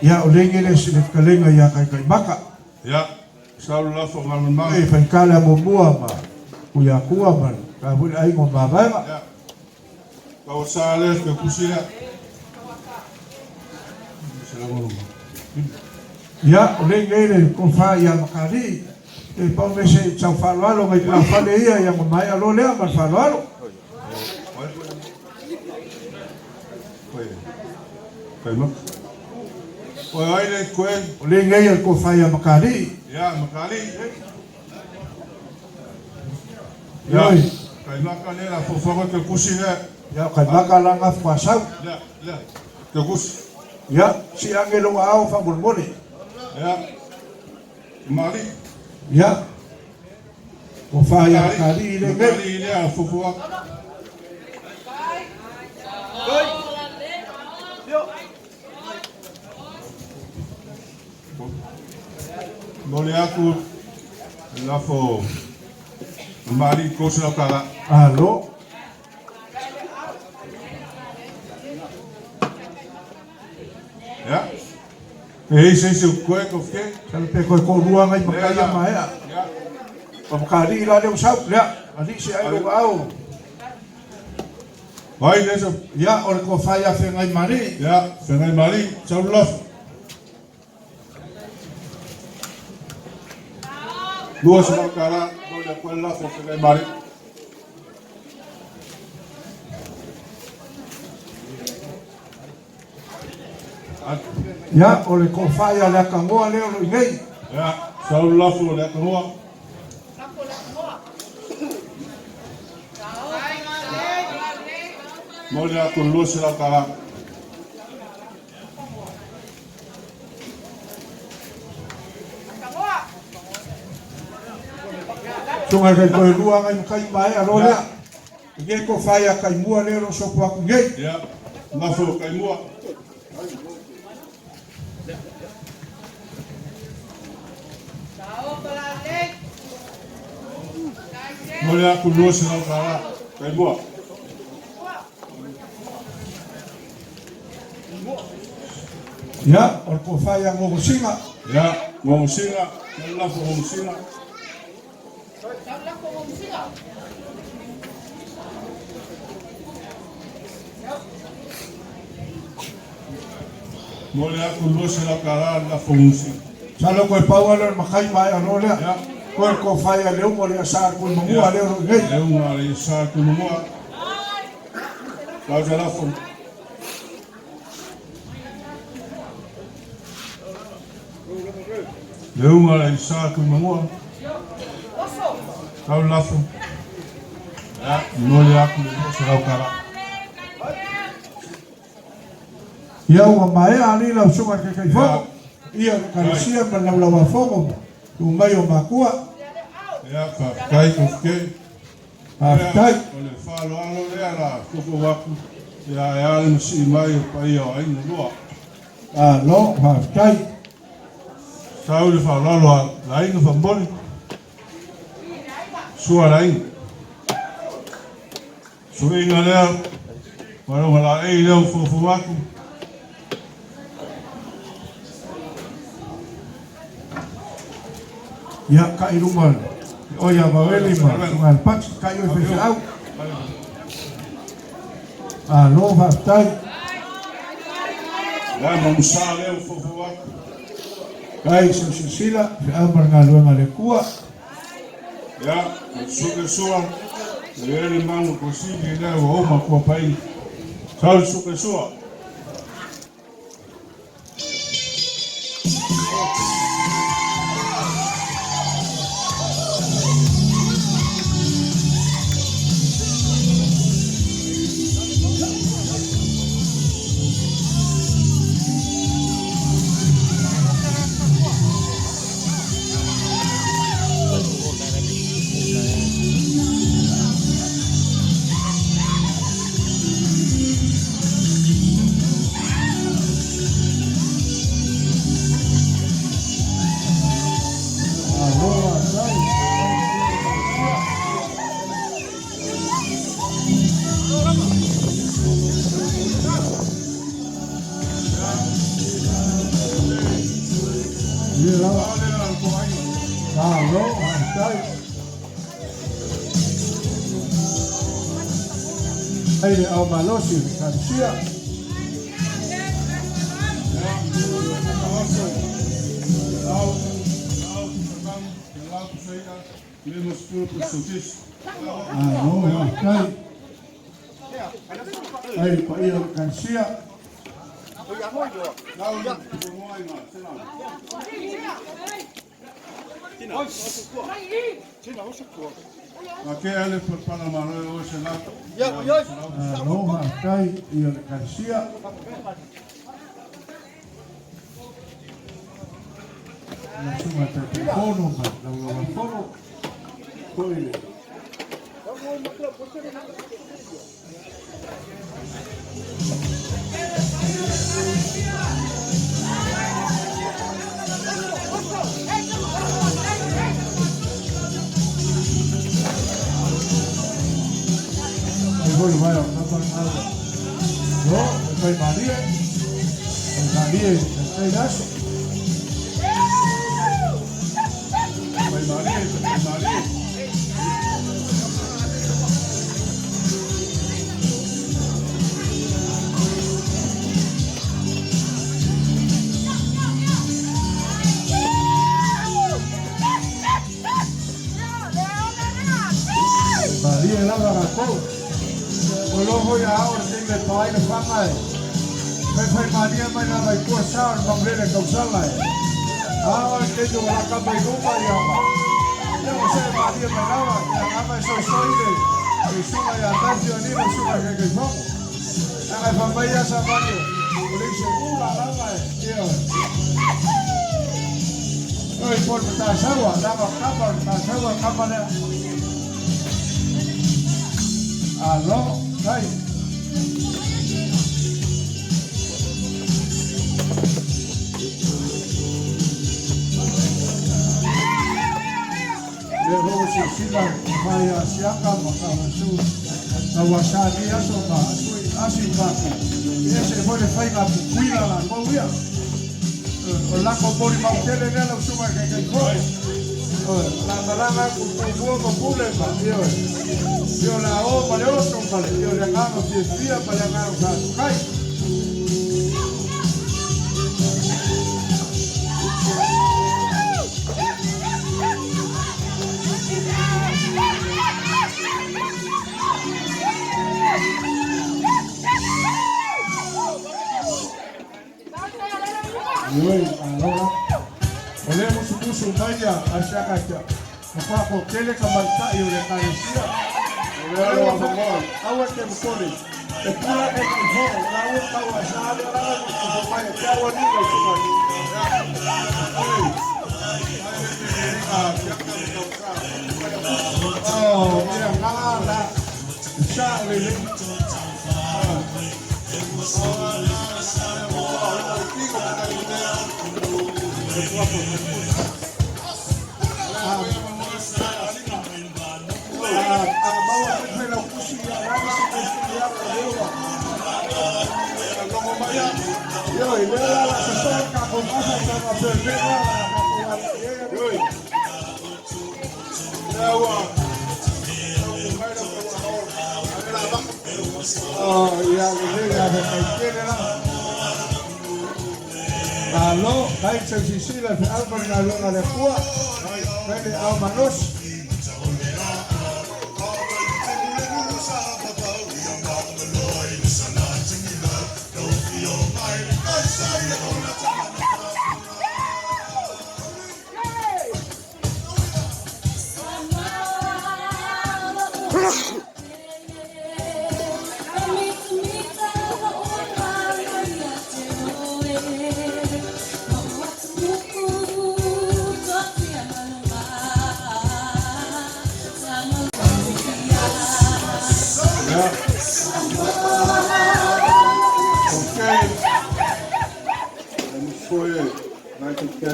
Speaker 2: Ya o lenge le se kalenga ya kai baka.
Speaker 1: Ya, sau la fo ngal mang.
Speaker 2: Ai fa kala mo mua ma. Ku ya kuwa man. Ka bul ai mo ba ba.
Speaker 1: Ya. Kau sa le ke kusila. Sila mo.
Speaker 2: Ya o lenge le ko fa ya makari. E pa me se chau fa lo ngai pa fa le ia ya mo mai alo le ma fa lo.
Speaker 1: Kau mak. Oi, ai le koe.
Speaker 2: O lenge ia ko fa ya makari.
Speaker 1: Ya, makali.
Speaker 2: Ya.
Speaker 1: Ya. Kai makali la fo fo ke kusila.
Speaker 2: Ya kai baka la ngaf kwa sau.
Speaker 1: Ya, ya. Ke kus.
Speaker 2: Ya si angelo au fa bol mole.
Speaker 1: Ya. Mali.
Speaker 2: Ya. Ko fa ya makari le ngai.
Speaker 1: Makali le fo fo. Mole aku lafo mari kosa kala.
Speaker 2: Alo.
Speaker 1: Ya. Sei koe ko ke.
Speaker 2: Kalau pe ko rua ngai makaya mai.
Speaker 1: Ya.
Speaker 2: Pamkari la de usap ya. Ali si ai lo au.
Speaker 1: Vai nessa.
Speaker 2: Ya ora ko fai a fe ngai mari.
Speaker 1: Ya, sengai mari sau lafo. Lua sa kala, mole ko lafo sengai mari.
Speaker 2: Ya ora ko fai a la kangoa leo lo ngai.
Speaker 1: Ya, sau lafo le ko. Mole aku lua sa kala.
Speaker 2: Tunga kai ko rua ngai kai mai a rola. Ngai ko fai a kai mua leo so pa ku ngai.
Speaker 1: Ya, lafo kai mua. Mole aku lua sa kala. Kai mua.
Speaker 2: Ya ora ko fai a ngo singa.
Speaker 1: Ya, ngomong singa, lafo ngomong singa. Mole aku lua sa kala lafo ngomong singa.
Speaker 2: Salo ko pa wala makai mai a rola.
Speaker 1: Ya,
Speaker 2: Ko fai a leo mo le sa ko mua leo lo ngai.
Speaker 1: eu ngari sa ku mua. Kau jalan pun. Eu ngari sa ku mua. Kau lafu. Ya, mole aku lua sa kala.
Speaker 2: Ya wa mai ali la sunga ke kai fo. Ia kalisia malaula wa fogo. Tu mai o makua.
Speaker 1: Ya, kai ku ke.
Speaker 2: Aftai.
Speaker 1: Ole falo alo le ala kuku waku. Ya le msi mai pa ia ai lua.
Speaker 2: Alo, aftai.
Speaker 1: Sau le falo alo lai no famboni. Sua lai. Suinga le. Wala wala ai le fu waku.
Speaker 2: Ya ka irumal. O ya baweli ma. Ngal pat kayo fe au. Alo, aftai.
Speaker 1: Ya mamusa le fu waku.
Speaker 2: Kai sila fe au ngalu ngale kua.
Speaker 1: Ya, suke sua. Le mangu kosini le o ma ko pai. Sau suke sua. Aire au malosi kansia. No, kai. Aire pa ia kansia. Aqui ele foi para a mano hoje lá. No, kai ia kansia. Na suma telefono, na telefono. Coile.
Speaker 2: Igual vai ao campeonato. No, vai Maria. Maria, vai das. Vai Maria, vai Maria. Maria lava a cor. O logo ya ahora tem le toai le fama. Vai Maria mai na vai ko sa na mele ka usala. Ah, que yo la capa y no Maria. Yo sé Maria mai lava, ya ama so soide. E suma ya tanto ni no suma que vamos. Ana fama ya sa Maria. Por isso la lava. Oi, por ta sawa, lava capa, ta sawa capa le. Aló, ay. Luego se sila vaya siaka makawasu. Nawasani aso ka asui baki. Ese fue le fai la cuida la movia. O la compori mautele nela usuma que foi. La maranga con fuego público, yo la hago para otro, para yo le hago fiesta para le hago kai. Ahora podemos puso vaya hacia acá. Kwa kwa kele kamalta yo le carecía. Pero amor, agua que me corre. Te pura que me joder, la agua agua sabe la que vaya que agua ni lo suma. Oh, mira, nada. Sabe. Yo, y veo la soca con masa y la cerveza. Oh, ya, aló, hay Sicilia, algo en la luna de Cuba, vele a Manos.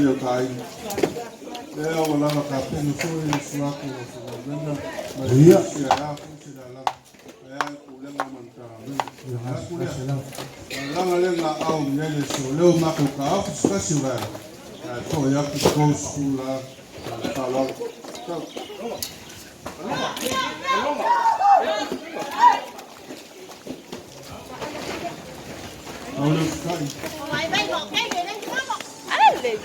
Speaker 2: Yo tai. Leo wala na kapeni foi suako na Maria. Ya kusida la. Ya kulenga manta. Ya kulenga. La lenga au nyele so leo makuka afu skasi wa. Ya to ya ku skula. Pala. Ole kai.
Speaker 6: Mày bay một cái gì lên có một. Ấy.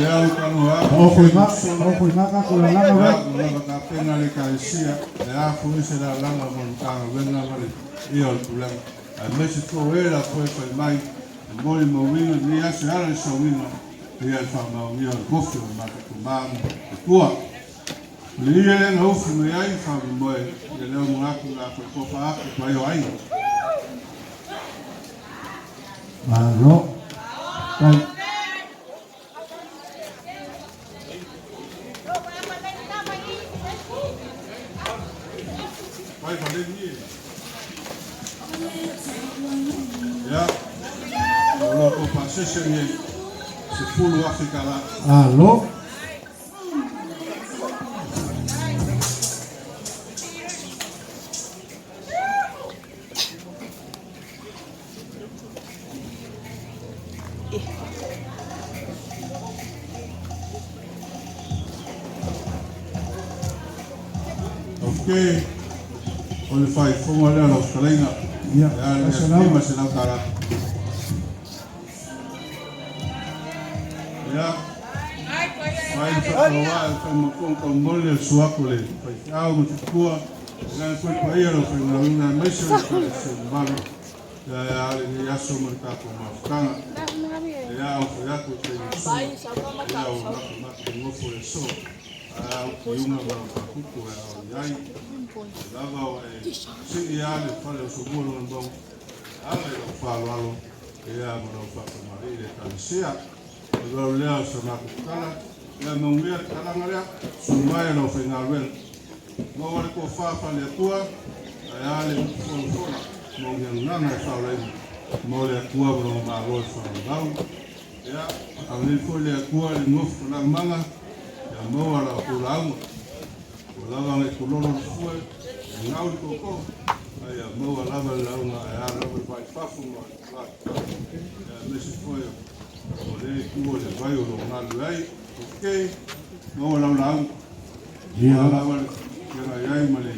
Speaker 1: Ya ukanua.
Speaker 2: Ojo ima ka kula langa wa.
Speaker 1: La pena le carecía. Ya fuese la langa montana venga vale. Io il problema. A invece tu era poi per mai moli movino ni hace ara il sovino. Io il fama io il goffio ma tu mam. Tua. Liye na ufu me ai fa mo e le mo aku la ko fa ko yo ai.
Speaker 2: Aló. Kai.
Speaker 1: Vai fazer ni. o pasese ni se fulu Afrika la.
Speaker 2: Alo.
Speaker 1: Okay. Olha fai fogo ali na Australia.
Speaker 2: Ya,
Speaker 1: Nasional masih nak cara. Ya. Fai falar com molho suaco le. Fai algo de tua. Dan foi para ir ao final na mesa de balo. Ya somos cá com uma cana. Ya o fiaco tem isso. Ya o não foi isso. Uma para cuco ai. Lava se ia le fale o seguro no bom. Ale o falo ia mo fa ma ile kansia. Lo leo sana kala. Ya no ver kala ngara sumai no final wel. Mo wale ko fa le tua. Ale ko no ngana fa le mo le tua bro ma lo fa dau. Ya ale ko le tua le no fa manga. Ya mo wala ko lamu. Lava le kololo fue ngau koko ai mo lava la una ya lava vai pafu no ya nesse foi o le kuo le vai o ngalo ai okay mo la ya lava ya ai male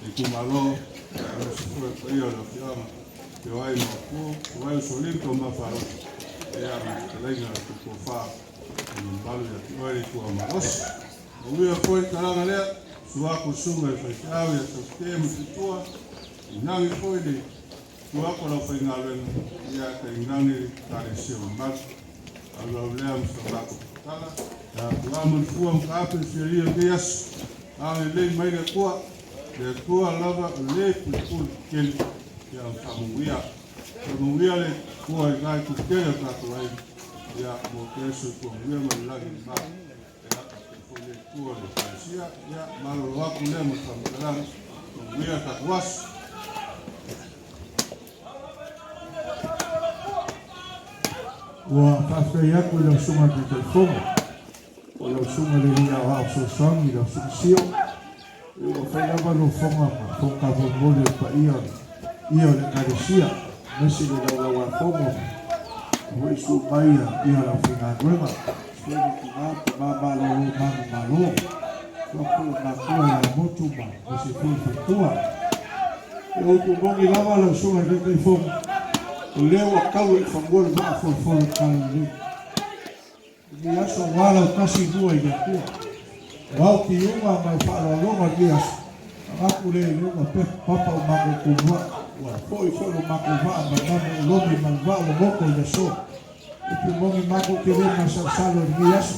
Speaker 1: e kumalo ya nesse foi foi o fiama que vai no ku vai solir con ma faro ya la ina ko fa no balo ya vai ku amaros o vi foi kala le suako sunga fai ya sistema tua nang foi de suako la fai ngalen ya ka ngangi tarisio mas alo leam suako kala ya lamun fuam kape seria dias le mai de tua lava le pul kel ya famuia le tua ngai ku kele ka tuai ya mo kesu ku ngai malagi ba ya malo wako leo mtamkalang kumbia takwas
Speaker 2: wa pasta yako la suma de telefone o la suma de dia wa so sangi la sio o fa la va lo fonga con ka bombo pa io le carecia mesi de la wa fomo o su baia io la fina nueva ma malo na motuba se foi tua eu tu bom e lava la suma de telefone o leo acau e fangol va for kan ni aso wala kasi dua i tua wau ki uma ma fala longa dias aku le longa pe papa o mago kuwa wa foi o mago va ma lobi ma va o moko de so e tu bom e mago que vem na sala dias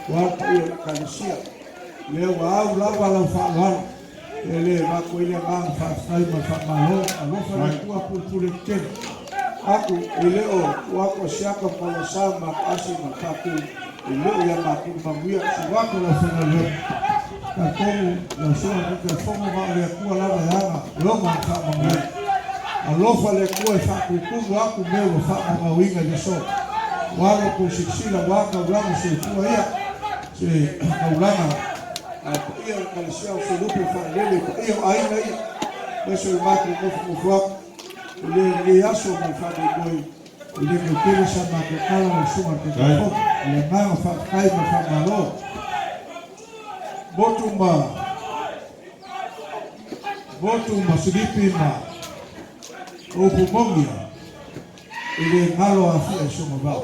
Speaker 2: wau ki kanisia leo au lava la fala ele va ko ile bang fa sai ma fa malo alo fa tua pulpule ke aku ile o wako shaka pala sama asi ma kaku ile ya ma ku mamuia wako la fena le ka komu la soa ke fomo va le ku la ya lo ma fa mamuia alo fa le ku fa ku wako me fa ma winga de so wako ku sisila wako blamo se fu ia se kaulana ia kalisia o lupo fa lele ia ai nei meso i matu mo fua le aso mo fa de boi le que quiere sa ma que kala mo suma que ko le ma fa kai mo fa malo botumba sidipi ma o pumongia ile malo afia suma ba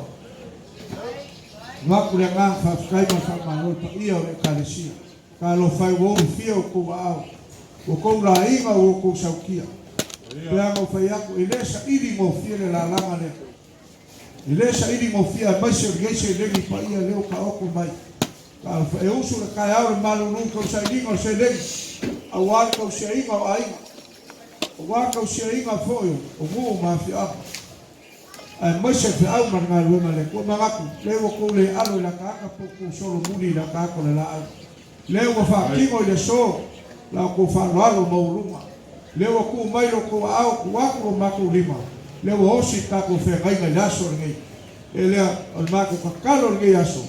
Speaker 2: ma kule nga fa kai mo fa malo ia o kalisia kalau fai wo fio ko ao ko la inga wo ko saukia pea mo fai ako ilesa idi mo fiele la langa le ilesa idi mo fia mai se gese le ni pa ia leo ka oko mai ka e usu ka ao malu nu ko sai dingo se le awa ko se inga ai wa ko se inga foio o mo ma fia ai mai se fa au manga lo male ko magaku le wo ko le alo la ka ko solo muli la ka ko la leo fa kingo le so la ko fa lo mo luma leo ku mai lo ko au ku wa ko ma ku lima le osi ka ko fe ngai ngai aso ngai ele o ma ko kakalo ngai aso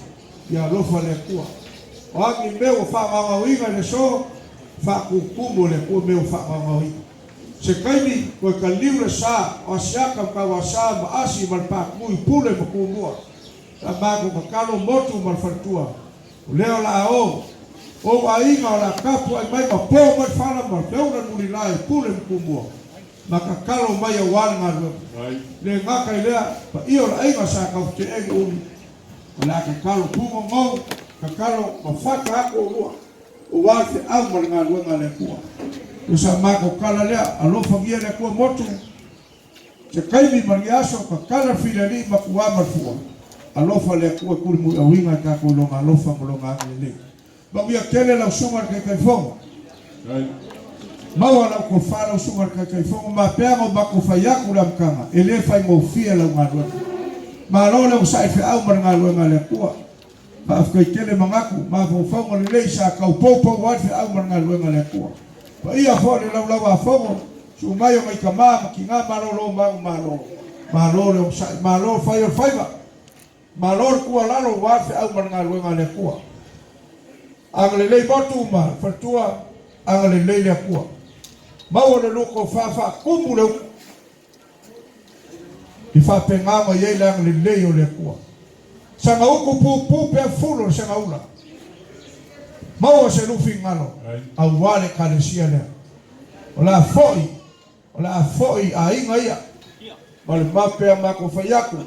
Speaker 2: ya lofa le kua o aki me o fa ma winga le so fa ku kumo le ku me o fa ma winga se kaini ko ka livre sa o siaka ka wa sa ma asi mal pa mu pule mo ku mo ta ma ko kakalo motu mal fatua leo la o ainga o la kapu ai mai ma po mai fala ma peura nuli lai pule mo ku mo maka kalo mai a wanga le ngaka lea pa io la ainga sa ka te e un la ka kalo pumo ngo ka kalo ma faka ko lua o wa te amar nga luenga le kua tu sa mako kala lea alo fagia le kua motu te kaimi mariaso ka kala fila li ma kua marfua alo fa le kua kuli mu a winga ka ko longa alo fa mo longa le ba bia kele la sunga ke kai fonga mawa la ko fala sunga kai fonga ma pego ba ko fa yaku la mkanga ele fa mo fia la ngalo ma lo le usai fe au mar ngalo ngale kua ba fa kele mangaku ma fo fonga le sa ka popo wa fe au mar ngalo ngale kua pa ia fo le la wa fonga su mayo mai kama ki nga ma lo ma lo le usai ma lo fa yo faiba ma lo kua la lo wa fe au mar ngalo ngale kua agale le botu ma fatua agale le le kua mau le loko fa kumule i fa penga ma ye la le o le kua sanga uku pu pe fulo sanga ula mau se lu fingalo au wale kalesia le ola foi a inga ia mal mape ma ko fayaku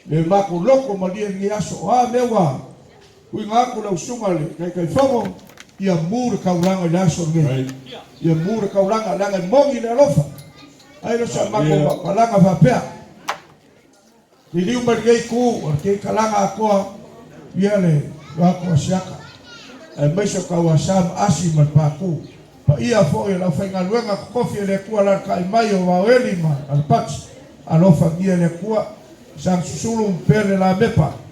Speaker 2: le ma ko loko ma dia ni aso a mewa uinga ko le usunga le kai fomo ia mur kaulanga la so nge ia mur kaulanga langa mongi le lofa ai lo sa mako kalanga va pea ni liu mergei ku o ke kalanga ko ia le wa ko siaka ai mai so kawasam asi mal paku pa ia fo ia la fainga luenga kofi le ku la kai mai o wa elima al patch alofa ia le ku sang susulu pele la mepa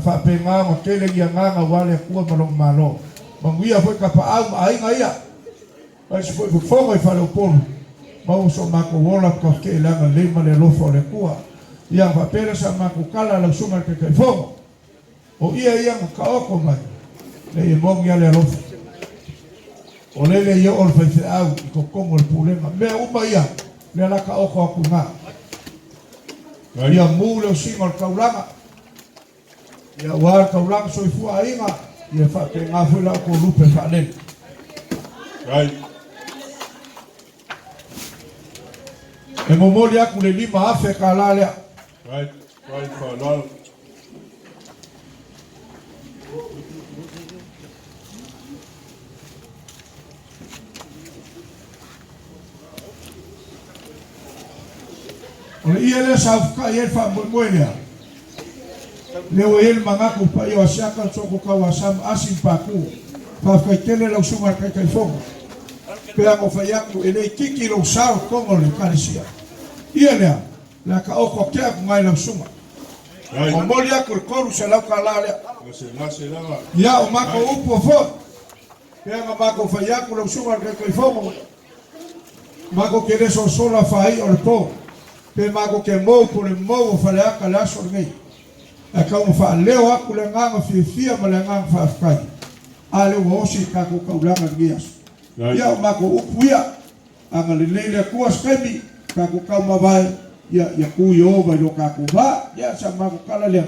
Speaker 2: fa penga mo tele ia nganga wale ku malong malo manguia foi capa ainga ia mas foi fogo e falou polo mau so mako wola ko ke langa lema le lofo le kua ia va pera sa mako kala la suma ke kai fogo o ia ka oko mai le mongi ale lofo o le ia ol fa au ko como el problema me uma ia le la ka oko ku nga ia mule o singa o kaulanga ia wa kaulanga so fu ainga ia fa ke nga fu la ko lupe fa le e momoli aku le lima afe ka la le
Speaker 1: right for lol
Speaker 2: o ia le sa ka ia fa mo leo el mangaku pa yo asiaka tsoko kawasam asim paku fa fa tele la usuma ka kai fogo pe a fa yaku ele kiki lo sao como le karesia ia le la ka oko ke ku ngai la usuma o molia ku koru se la ka la ya o mako upo fo pe a mako fa yaku la usuma ka kai fogo mako ke so sola fa ai o po pe mako ke mo por mo fa la ka la so ngai a kau fa leo aku le nganga fia ma le nganga fa fai ale wo si ka ko kaulanga gias ya ma ko ukuia anga le le ku skemi ka ko ka ma vai ya ku yo ba lo ka ku ba ya sa ma ko kala le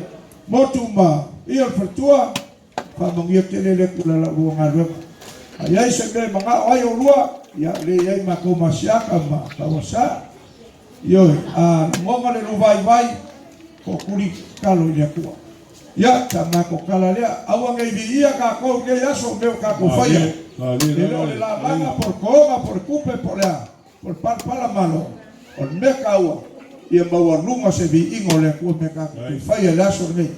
Speaker 2: motu ma ia fatua fa mangia tele le ku la lo nga lo ai se me manga ai o lua ya le ai ma ko ma siaka ma ka wasa yo a ngonga le lo vai ko kuri kalo ia kua ya tama ko kala lea awa ngai ia ka ko ke yaso meu ka ko faya le la banga por koga por kupe por ya por pala malo on me kawa ia bawa lunga se vi ingo le ko me ka ko faya la so me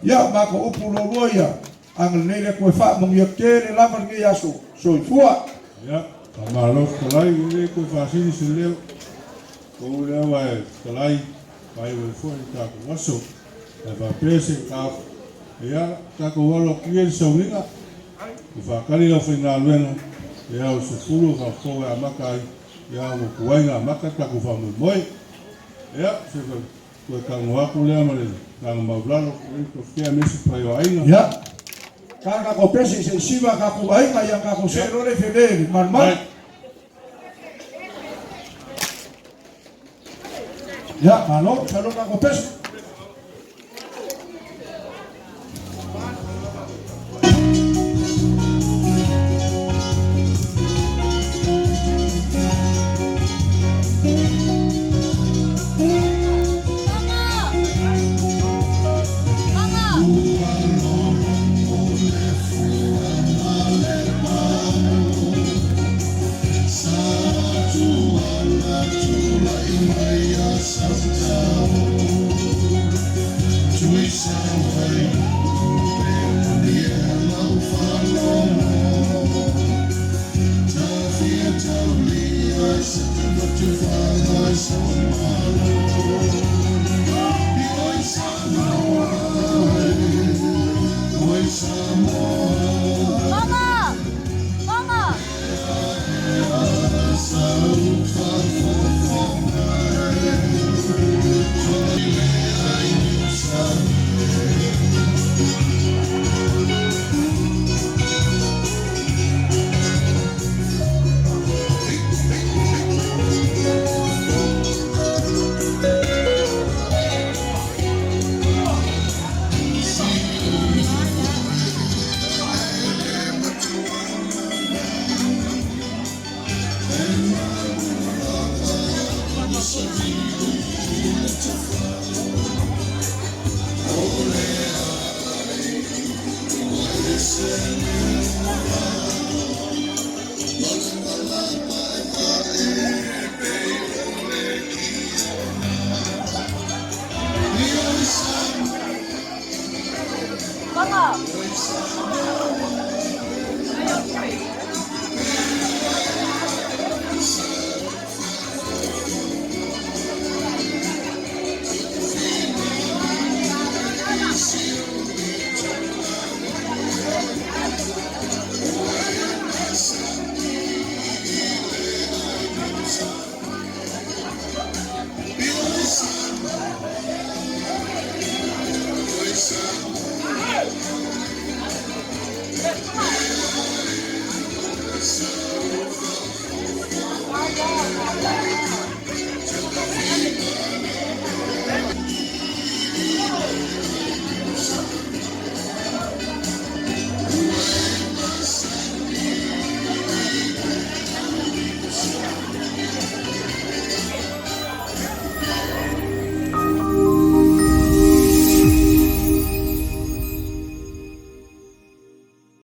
Speaker 2: ya ma ko upulo loya ang le ko fa mo ia ke le la mar ngai yaso so fua
Speaker 1: ya malo kalai le ko fa si le ko le wa kalai pai we foi ka waso e va prese ka ya ka ko walo kiel soninga u fa kali la fina lena ya o se fulu ka ko a makai ya o kuaina maka ka ko fa moi Ya, ko kang waku le mare kang mablalo ko kia mesi pai o ainga.
Speaker 2: Ya. Kaka ko pesi se siwa ka ku ai ka yang ka ku se rore fedeli man. Ya, malo, salo ka ko pesi.
Speaker 5: Banga.